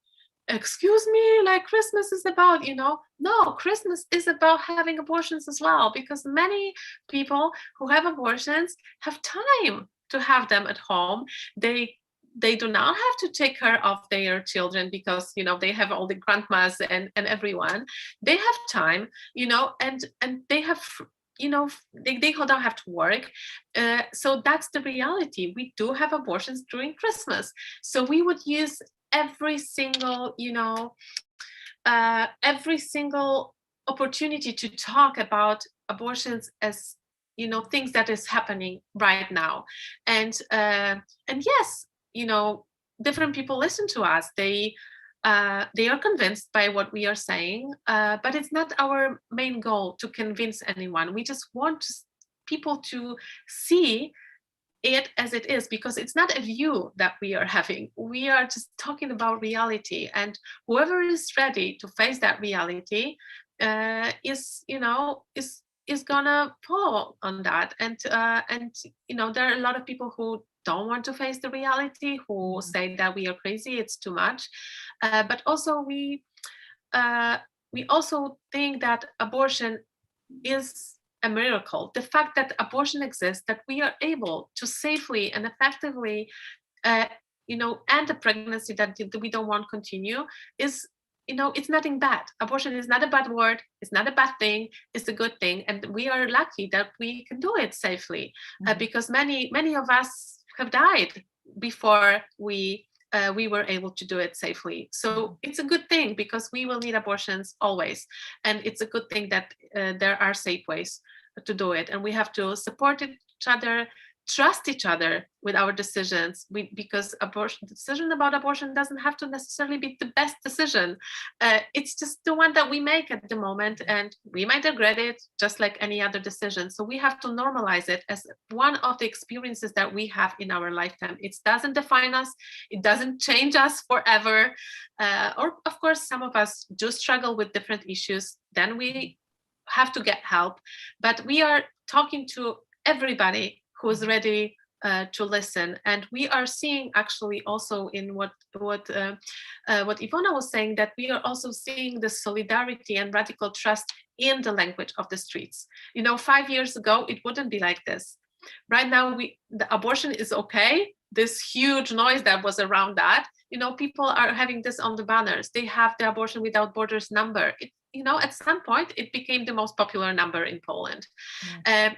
excuse me, like Christmas is about, you know, no, Christmas is about having abortions as well, because many people who have abortions have time to have them at home. They do not have to take care of their children because, you know, they have all the grandmas and everyone. They have time, you know, and they have, you know, they don't have to work. So that's the reality. We do have abortions during Christmas. So we would use every single, you know, every single opportunity to talk about abortions as, you know, things that is happening right now. And yes, you know, different people listen to us. They are convinced by what we are saying, but it's not our main goal to convince anyone. We just want people to see it as it is, because it's not a view that we are having. We are just talking about reality, and whoever is ready to face that reality is, you know, is gonna fall on that. And you know, there are a lot of people who don't want to face the reality, who say that we are crazy, it's too much. But also we also think that abortion is a miracle. The fact that abortion exists, that we are able to safely and effectively, you know, end a pregnancy that we don't want to continue is, you know, it's nothing bad. Abortion is not a bad word. It's not a bad thing. It's a good thing. And we are lucky that we can do it safely, because many of us have died before we were able to do it safely. So it's a good thing, because we will need abortions always. And it's a good thing that there are safe ways to do it. And we have to support each other, trust each other with our decisions, because the decision about abortion doesn't have to necessarily be the best decision. It's just the one that we make at the moment, and we might regret it just like any other decision. So we have to normalize it as one of the experiences that we have in our lifetime. It doesn't define us. It doesn't change us forever. Or of course, some of us do struggle with different issues. Then we have to get help. But we are talking to everybody who is ready to listen. And we are seeing actually also in what Iwona was saying, that we are also seeing the solidarity and radical trust in the language of the streets. You know, 5 years ago, it wouldn't be like this. Right now, the abortion is okay. This huge noise that was around that, you know, people are having this on the banners. They have the Abortion Without Borders number. You know, at some point, it became the most popular number in Poland,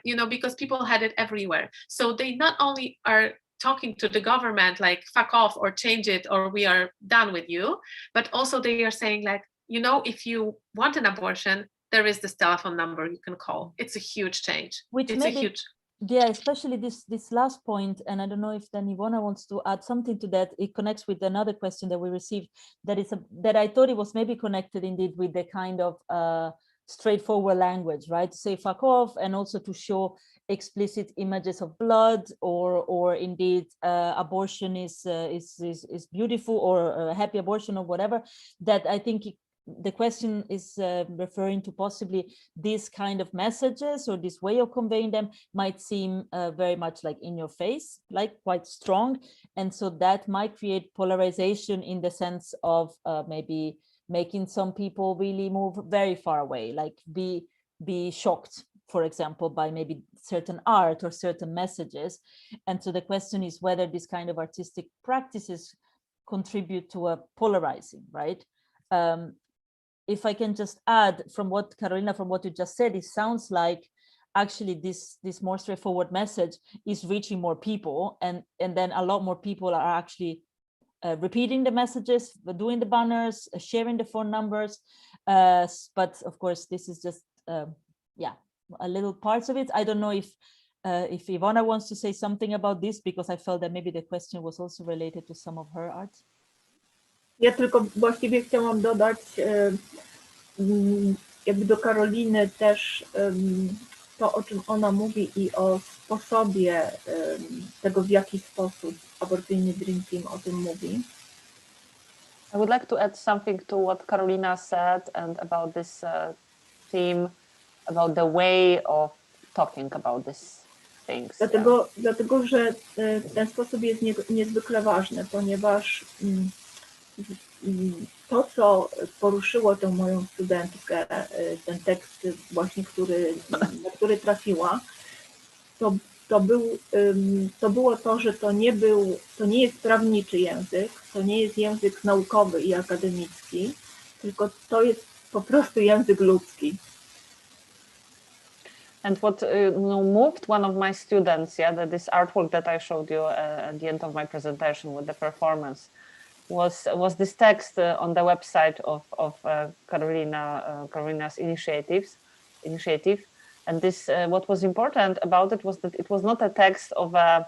you know, because people had it everywhere. So they not only are talking to the government like, fuck off or change it or we are done with you, but also they are saying like, you know, if you want an abortion, there is this telephone number you can call. It's a huge change. Yeah, especially this last point, and I don't know if then Iwona wants to add something to that. It connects with another question that we received, that I thought it was maybe connected indeed with the kind of straightforward language, right? To say fuck off, and also to show explicit images of blood, or indeed abortion is beautiful, or a happy abortion, or whatever. That I think the question is referring to possibly this kind of messages, or this way of conveying them might seem very much like in your face, like quite strong, and so that might create polarization in the sense of maybe making some people really move very far away, like be shocked, for example, by maybe certain art or certain messages. And so the question is whether this kind of artistic practices contribute to a polarizing, right? If I can just add from what Karolina, from what you just said, it sounds like actually this more straightforward message is reaching more people, and then a lot more people are actually repeating the messages, doing the banners, sharing the phone numbers. But of course, this is just yeah, a little parts of it. I don't know if Iwona wants to say something about this, because I felt that maybe the question was also related to some of her art. Ja tylko właściwie chciałam dodać jakby do Karoliny też to, o czym ona mówi, i o sposobie tego, w jaki sposób aborcyjny Dream Team o tym mówi. I would like to add something to what Karolina said and about this theme, about the way of talking about these things. Dlatego, że ten sposób jest niezwykle ważny, ponieważ to, co poruszyło tę moją studentkę, ten tekst właśnie, na który trafiła, to było to, że to nie jest prawniczy język, to nie jest język naukowy i akademicki, tylko to jest po prostu język ludzki. And what moved one of my students, this artwork that I showed you at the end of my presentation with the performance, was this text on the website of Karolina's initiative. And this, what was important about it was that it was not a text of a,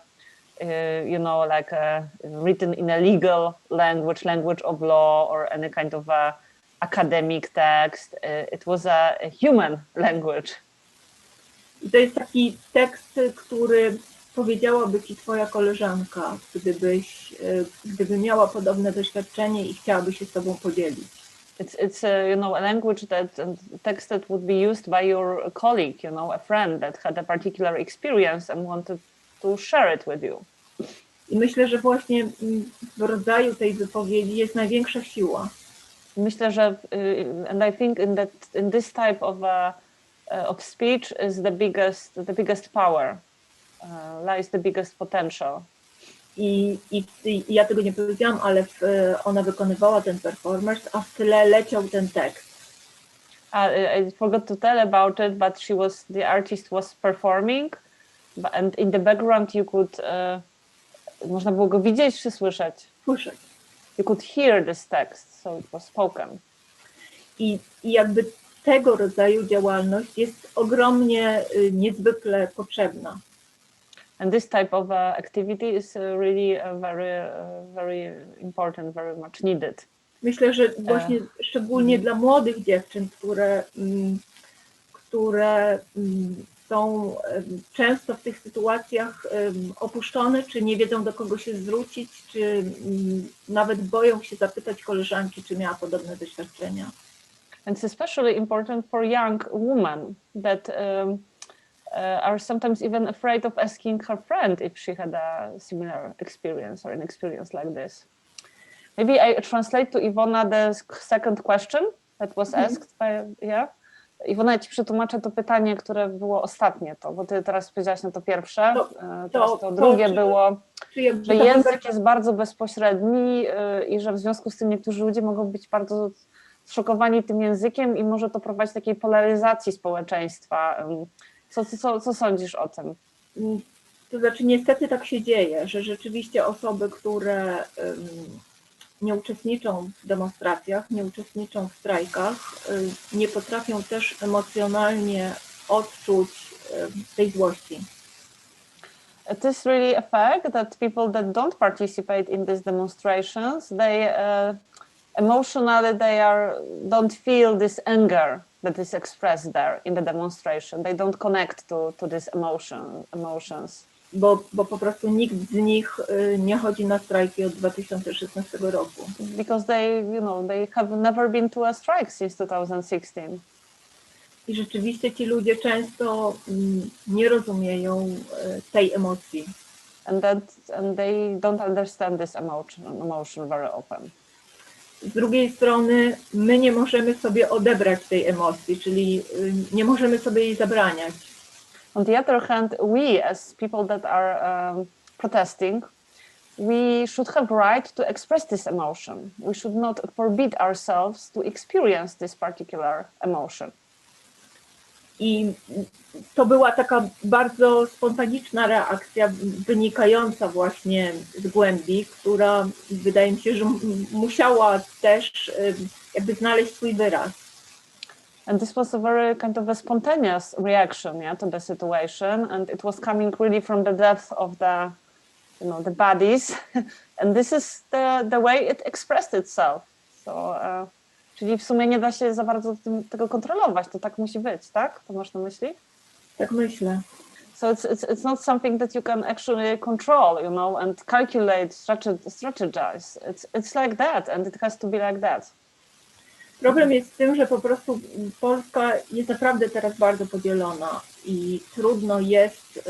written in a legal language of law, or any kind of a academic text. It was a human language. I to jest taki tekst, który powiedziałaby ci twoja koleżanka, gdyby miała podobne doświadczenie i chciałaby się z tobą podzielić. It's a language text that would be used by your colleague, a friend that had a particular experience and wanted to share it with you. I myślę, że właśnie w rodzaju tej wypowiedzi jest największa siła. Myślę, że and I think in this type of speech is the biggest power, lies the biggest potential. I ja tego nie powiedziałam, ale ona wykonywała ten performance, a w tle leciał ten tekst. I forgot to tell about it, but the artist was performing, and in the background you could, można było go widzieć czy słyszeć? Słyszeć. You could hear this text, so it was spoken. I jakby tego rodzaju działalność jest ogromnie, niezwykle potrzebna. And this type of activity is really very important, very much needed. Myślę, że właśnie szczególnie dla młodych dziewczyn, które są często w tych sytuacjach opuszczone, czy nie wiedzą, do kogo się zwrócić, czy nawet boją się zapytać koleżanki, czy miała podobne doświadczenia. And it's especially important for young women that are sometimes even afraid of asking her friend if she had a similar experience or an experience like this. Maybe I translate to Iwona the second question that was asked by, Iwona, ja ci przetłumaczę to pytanie, które było ostatnie, bo ty teraz powiedziałaś na to pierwsze, teraz to drugie było, że język jest bardzo bezpośredni i że w związku z tym niektórzy ludzie mogą być bardzo zszokowani tym językiem i może to prowadzić do takiej polaryzacji społeczeństwa. Co sądzisz o tym? To znaczy niestety tak się dzieje, że rzeczywiście osoby, które nie uczestniczą w demonstracjach, nie uczestniczą w strajkach, nie potrafią też emocjonalnie odczuć tej złości. It is really a fact that people that don't participate in these demonstrations, they emotionally don't feel this anger that is expressed there in the demonstration. They don't connect to these emotions. Bo po prostu nikt z nich nie chodzi na strajki od 2016 roku. Because they have never been to a strike since 2016. I rzeczywiście ci ludzie często nie rozumieją tej emocji. And they don't understand this emotion very often. Z drugiej strony my nie możemy sobie odebrać tej emocji, czyli nie możemy sobie jej zabraniać. On the other hand, we as people that are protesting, we should have right to express this emotion. We should not forbid ourselves to experience this particular emotion. I to była taka bardzo spontaniczna reakcja wynikająca właśnie z głębi, która wydaje mi się, że musiała też jakby znaleźć swój wyraz. And this was a very kind of a spontaneous reaction, to the situation, and it was coming really from the depth of the bodies, and this is the way it expressed itself. So, czyli w sumie nie da się za bardzo tego kontrolować, to tak musi być, tak? To masz na myśli? Tak myślę. So it's not something that you can actually control, and calculate, strategize. It's like that, and it has to be like that. Problem jest w tym, że po prostu Polska jest naprawdę teraz bardzo podzielona i trudno jest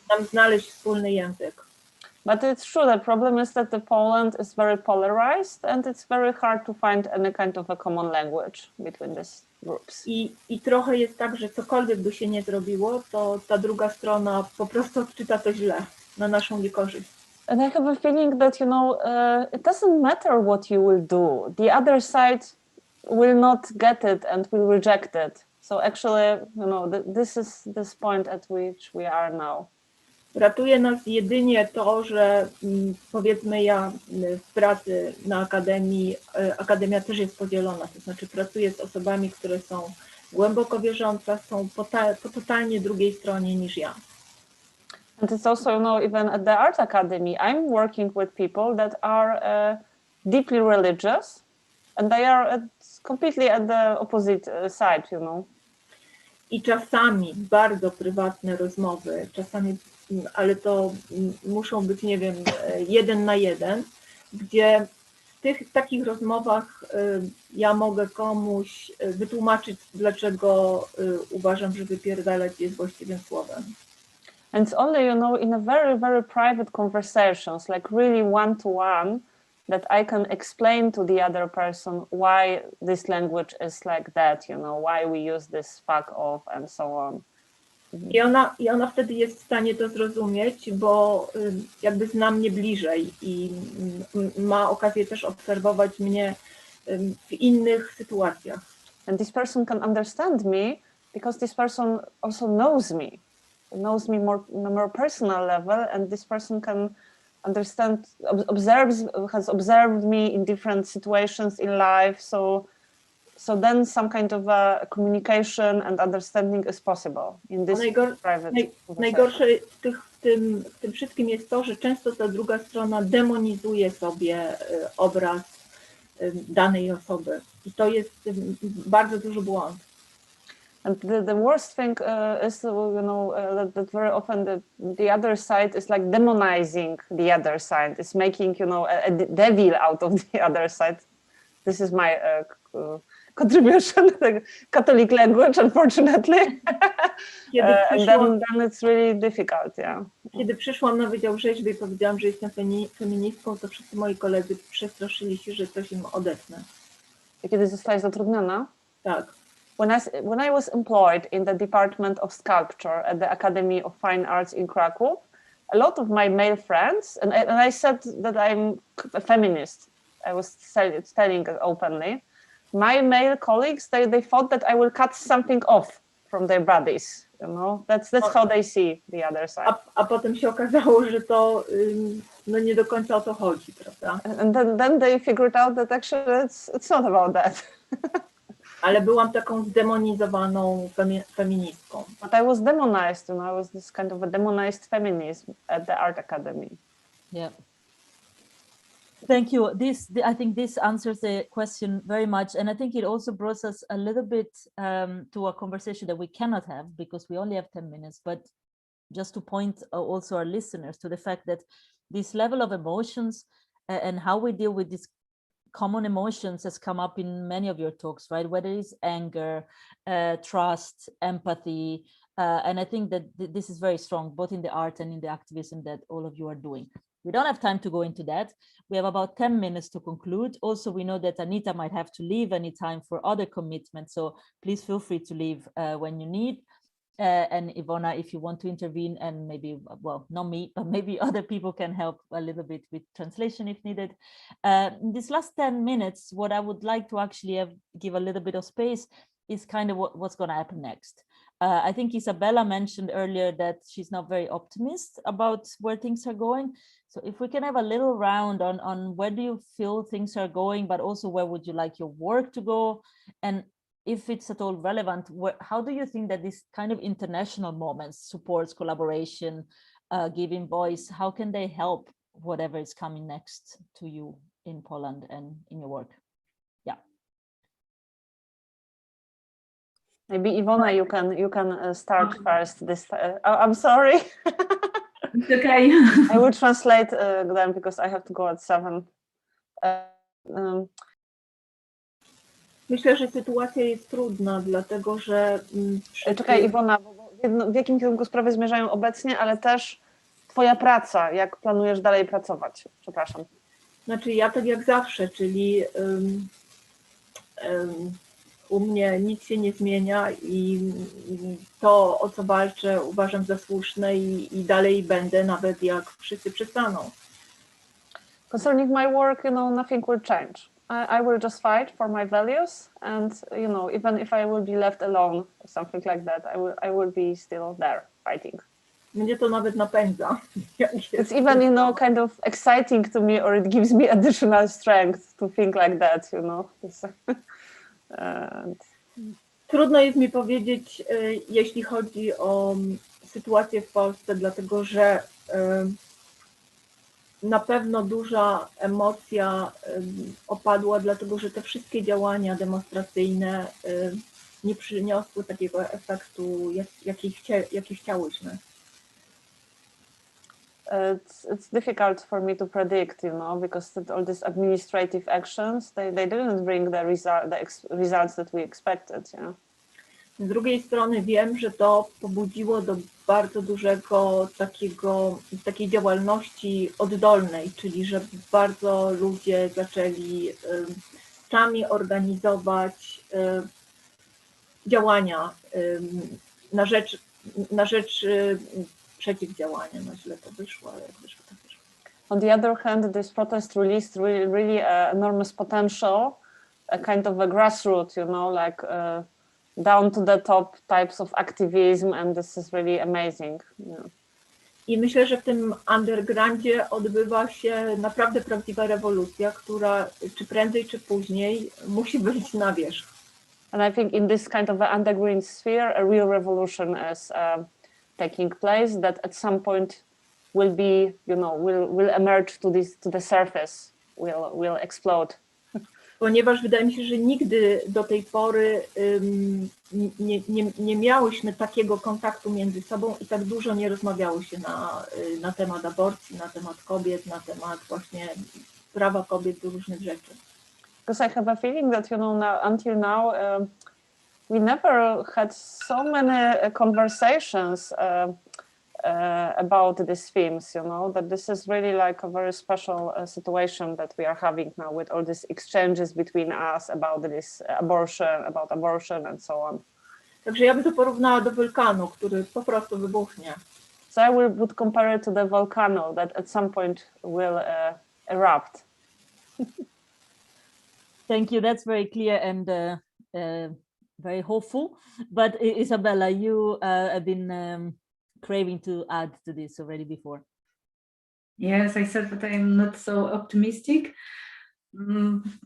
nam znaleźć wspólny język. But it's true, the problem is that Poland is very polarized and it's very hard to find any kind of a common language between these groups. I trochę jest tak, że cokolwiek by się nie zrobiło, to ta druga strona po prostu odczyta to źle, na naszą niekorzyść. And I have a feeling that, it doesn't matter what you will do. The other side will not get it and will reject it. So actually, this is this point at which we are now. Ratuje nas jedynie to, że powiedzmy ja w pracy na akademii, akademia też jest podzielona, to znaczy pracuję z osobami, które są głęboko wierzące, są po totalnie drugiej stronie niż ja. And it's also, even at the Art Academy, I'm working with people that are deeply religious and they are completely at the opposite side, I czasami bardzo prywatne rozmowy, czasami, ale to muszą być, nie wiem, 1 na 1, gdzie w tych takich rozmowach ja mogę komuś wytłumaczyć, dlaczego uważam, że wypierdalać jest właściwym słowem. And it's only, in a very, very private conversations, like really one-to-one, that I can explain to the other person why this language is like that, why we use this fuck off and so on. I ona wtedy jest w stanie to zrozumieć, bo jakby zna mnie bliżej i ma okazję też obserwować mnie w innych sytuacjach. And this person can understand me because this person also knows me more on a more personal level, and this person can understand, has observed me in different situations in life, so then some kind of a communication and understanding is possible in this private conversation. Najgorsze w tym wszystkim jest to, że często ta druga strona demonizuje sobie obraz danej osoby i to jest bardzo duży błąd. And the worst thing is, that very often the other side is like demonizing the other side. It's making, a devil out of the other side. This is my contribution to the Catholic language, unfortunately. And then it's really difficult, yeah. Kiedy przyszłam na Wydział Rzeźby i powiedziałam, że jestem feministką, to wszyscy moi koledzy przestraszyli się, że coś im odetnę. Kiedy zostałaś zatrudniona? Tak. When I was employed in the Department of Sculpture at the Academy of Fine Arts in Krakow, a lot of my male friends, and I said that I'm a feminist, I was telling it openly, my male colleagues, they thought that I will cut something off from their bodies, that's how they see the other side. A potem się okazało, że to nie do końca o to chodzi, prawda? And then they figured out that actually it's not about that. Ale byłam taką zdemonizowaną feministką. But I was demonized, I was this kind of a demonized feminism at the Art Academy. Yeah. Thank you. I think this answers the question very much. And I think it also brought us a little bit to a conversation that we cannot have because we only have 10 minutes, but just to point also our listeners to the fact that this level of emotions and how we deal with these common emotions has come up in many of your talks, right? Whether it's anger, trust, empathy. And I think that this is very strong, both in the art and in the activism that all of you are doing. We don't have time to go into that. We have about 10 minutes to conclude. Also, we know that Anita might have to leave anytime for other commitments. So please feel free to leave when you need. And Iwona, if you want to intervene and maybe, well, not me, but maybe other people can help a little bit with translation if needed. In this last 10 minutes, what I would like to actually give a little bit of space is kind of what's going to happen next. I think Izabela mentioned earlier that she's not very optimistic about where things are going. So if we can have a little round on where do you feel things are going, but also where would you like your work to go? And if it's at all relevant, how do you think that this kind of international moments supports collaboration, giving voice? How can they help whatever is coming next to you in Poland and in your work? Yeah. Maybe Iwona, you can start first. I'm sorry. It's okay. I will translate them because I have to go at 7. Myślę, że sytuacja jest trudna, dlatego że... Czekaj, Iwona, w jakim kierunku sprawy zmierzają obecnie, ale też twoja praca, jak planujesz dalej pracować? Przepraszam. Znaczy ja tak jak zawsze, czyli u mnie nic się nie zmienia i to, o co walczę, uważam za słuszne i dalej będę, nawet jak wszyscy przestaną. Concerning my work, nothing will change. I will just fight for my values, and even if I will be left alone or something like that, I will be still there fighting. Mnie to nawet napędza. It's even kind of exciting to me, or it gives me additional strength to think like that, Trudno jest mi powiedzieć, jeśli chodzi o sytuację w Polsce, dlatego że na pewno duża emocja opadła, dlatego że te wszystkie działania demonstracyjne nie przyniosły takiego efektu, jaki chciałyśmy. It's difficult for me to predict, because all these administrative actions, they didn't bring the results that we expected. Z drugiej strony wiem, że to pobudziło do bardzo dużego takiej działalności oddolnej, czyli że bardzo ludzie zaczęli sami organizować działania na rzecz przeciwdziałania. No źle to wyszło, ale jak wyszło, tak wyszło. On the other hand, this protest released really enormous potential, a kind of a grassroots, down to the top types of activism, and this is really amazing. I myślę, że w tym undergroundzie odbywa się naprawdę prawdziwa rewolucja, która czy prędzej, czy później musi wyjść na wierzch. And I think in this kind of an underground sphere, a real revolution is taking place that at some point will be, will emerge to the surface, will explode. Ponieważ wydaje mi się, że nigdy do tej pory nie miałyśmy takiego kontaktu między sobą i tak dużo nie rozmawiało się na temat aborcji, na temat kobiet, na temat właśnie prawa kobiet do różnych rzeczy. Because I have a feeling that, until now, we never had so many conversations about these themes, that this is really like a very special situation that we are having now with all these exchanges between us about this abortion and so on. Także ja bym to porównała do wulkanu, który po prostu wybuchnie. So I would compare it to the volcano that at some point will erupt. Thank you. That's very clear and very hopeful. But Izabela, you have been craving to add to this already before. Yes, I said that I'm not so optimistic,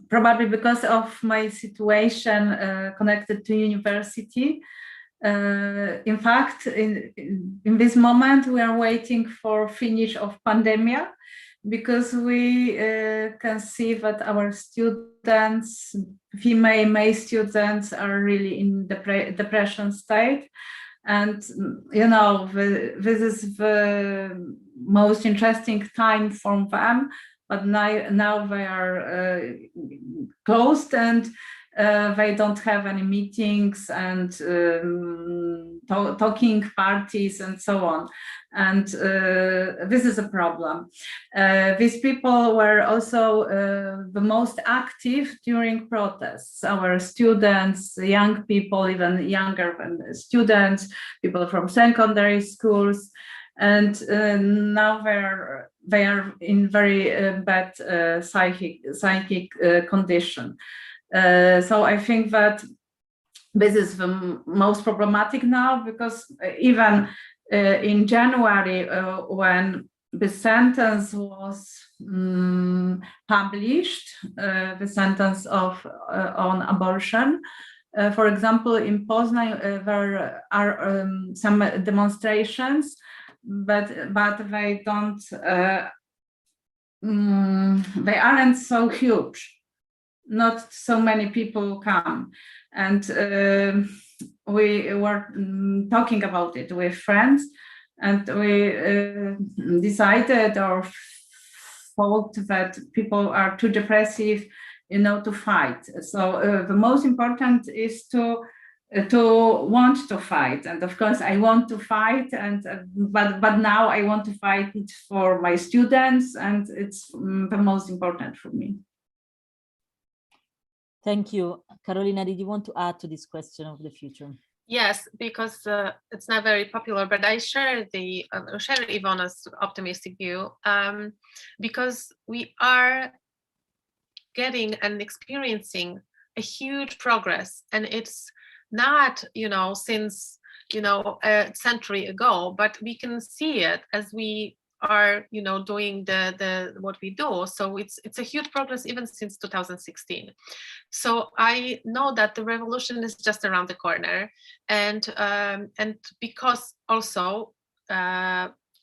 probably because of my situation connected to university. In fact, in this moment, we are waiting for finish of pandemic, because we can see that our students, female, male students, are really in depression state. And, you know, this is the most interesting time for them, but now they are closed, and they don't have any meetings and talking parties and so on. And this is a problem. These people were also the most active during protests. Our students, young people, even younger than students, people from secondary schools, and now they are in very bad psychic condition. So I think that this is the most problematic now, because even in January, when the sentence was published, the sentence on abortion, for example, in Poznań, there are some demonstrations, but they don't, they aren't so huge. Not so many people come, and we were talking about it with friends, and we decided or thought that people are too depressive, you know, to fight. So the most important is to want to fight, and of course I want to fight, and but now I want to fight it for my students, and it's the most important for me. Thank you. Karolina, did you want to add to this question of the future? Yes, because it's not very popular, but I share Iwona's optimistic view, because we are getting and experiencing a huge progress, and it's not, you know, since, you know, a century ago, but we can see it as we are, you know, doing the what we do. So it's a huge progress even since 2016. So I know that the revolution is just around the corner, and because also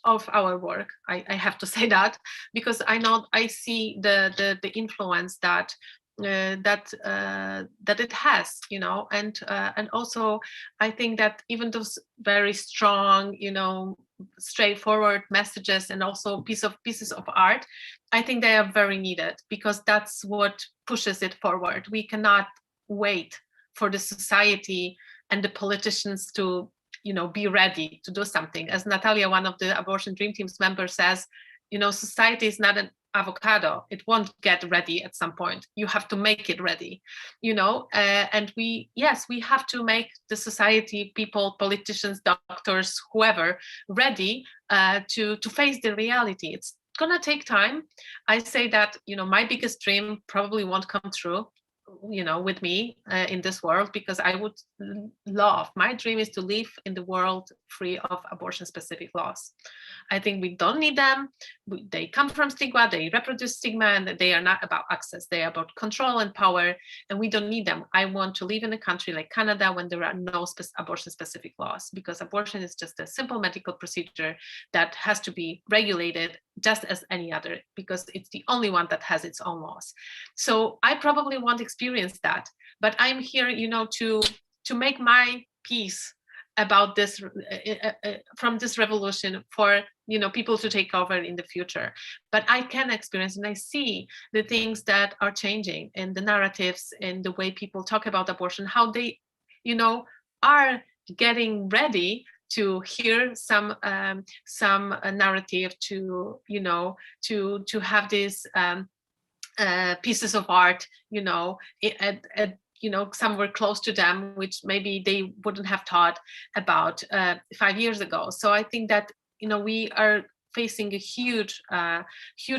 of our work, I have to say that, because I see the influence that that it has, you know, and also I think that even those very strong, you know, straightforward messages and also pieces of art, I think they are very needed, because that's what pushes it forward. We cannot wait for the society and the politicians to, you know, be ready to do something. As Natalia, one of the Abortion Dream Team's members, says, you know, society is not an avocado. It won't get ready at some point. You have to make it ready, you know, and we have to make the society, people, politicians, doctors, whoever, ready to face the reality. It's gonna take time. I say that, you know, my biggest dream probably won't come true, you know, with me in this world, because I would love, my dream is to live in the world free of abortion specific laws. I think we don't need them. They come from stigma, they reproduce stigma, and they are not about access. They are about control and power, and we don't need them. I want to live in a country like Canada when there are no abortion specific laws, because abortion is just a simple medical procedure that has to be regulated just as any other, because it's the only one that has its own laws. So I probably won't experience that, but I'm here, you know, to make my piece about this from this revolution for, you know, people to take over in the future. But I can experience, and I see the things that are changing in the narratives, in the way people talk about abortion, how they, you know, are getting ready to hear some narrative, to, you know, to have these pieces of art, you know, you know, somewhere close to them, which maybe they wouldn't have thought about 5 years ago. So I think that, you know, we are facing a huge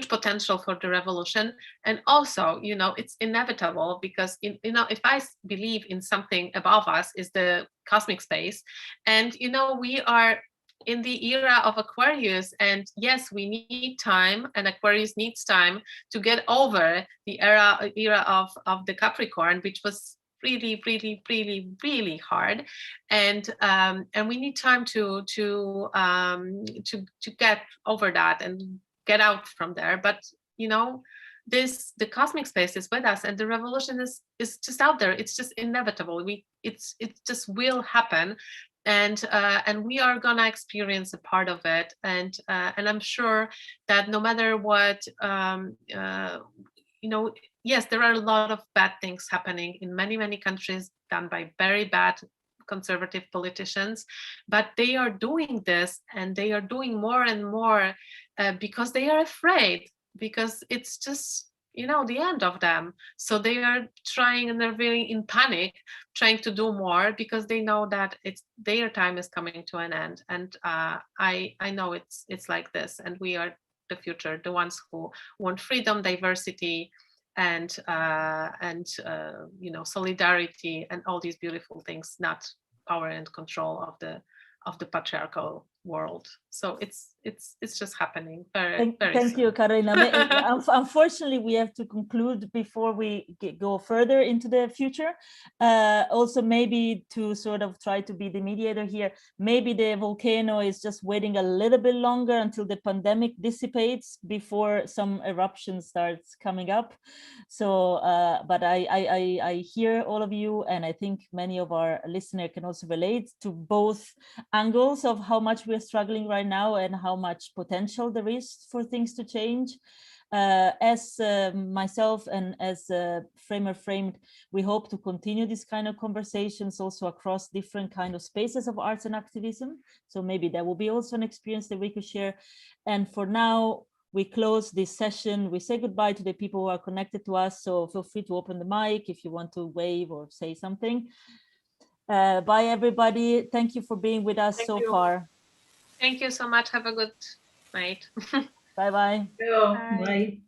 potential for the revolution. And also, you know, it's inevitable, because, you know, if I believe in something above us is the cosmic space, and, you know, we are in the era of Aquarius, and yes, we need time, and Aquarius needs time to get over the era of the Capricorn, which was really, really, really, really hard, and we need time to get over that and get out from there. But the cosmic space is with us, and the revolution is just out there. It's just inevitable. It just will happen, and we are gonna experience a part of it. And I'm sure that no matter what, yes, there are a lot of bad things happening in many countries, done by very bad conservative politicians, but they are doing this, and they are doing more and more because they are afraid, because it's just the end of them. So they are trying, and they're really in panic, trying to do more, because they know that their time is coming to an end. And I know it's like this, and we are the future, the ones who want freedom, diversity, and solidarity, and all these beautiful things, not power and control of the patriarchal world. So it's just happening very Thank you, Karolina. Unfortunately, we have to conclude before we go further into the future. Also, maybe to sort of try to be the mediator here, maybe the volcano is just waiting a little bit longer until the pandemic dissipates before some eruption starts coming up. So, but I hear all of you, and I think many of our listeners can also relate to both angles of how much we're struggling right now and how much potential there is for things to change. As myself and as Framer framed, we hope to continue this kind of conversations also across different kind of spaces of arts and activism. So maybe that will be also an experience that we could share. And for now, we close this session. We say goodbye to the people who are connected to us. So feel free to open the mic if you want to wave or say something. Bye, everybody. Thank you for being with us so far. Thank you so much. Have a good night. Bye-bye. Bye.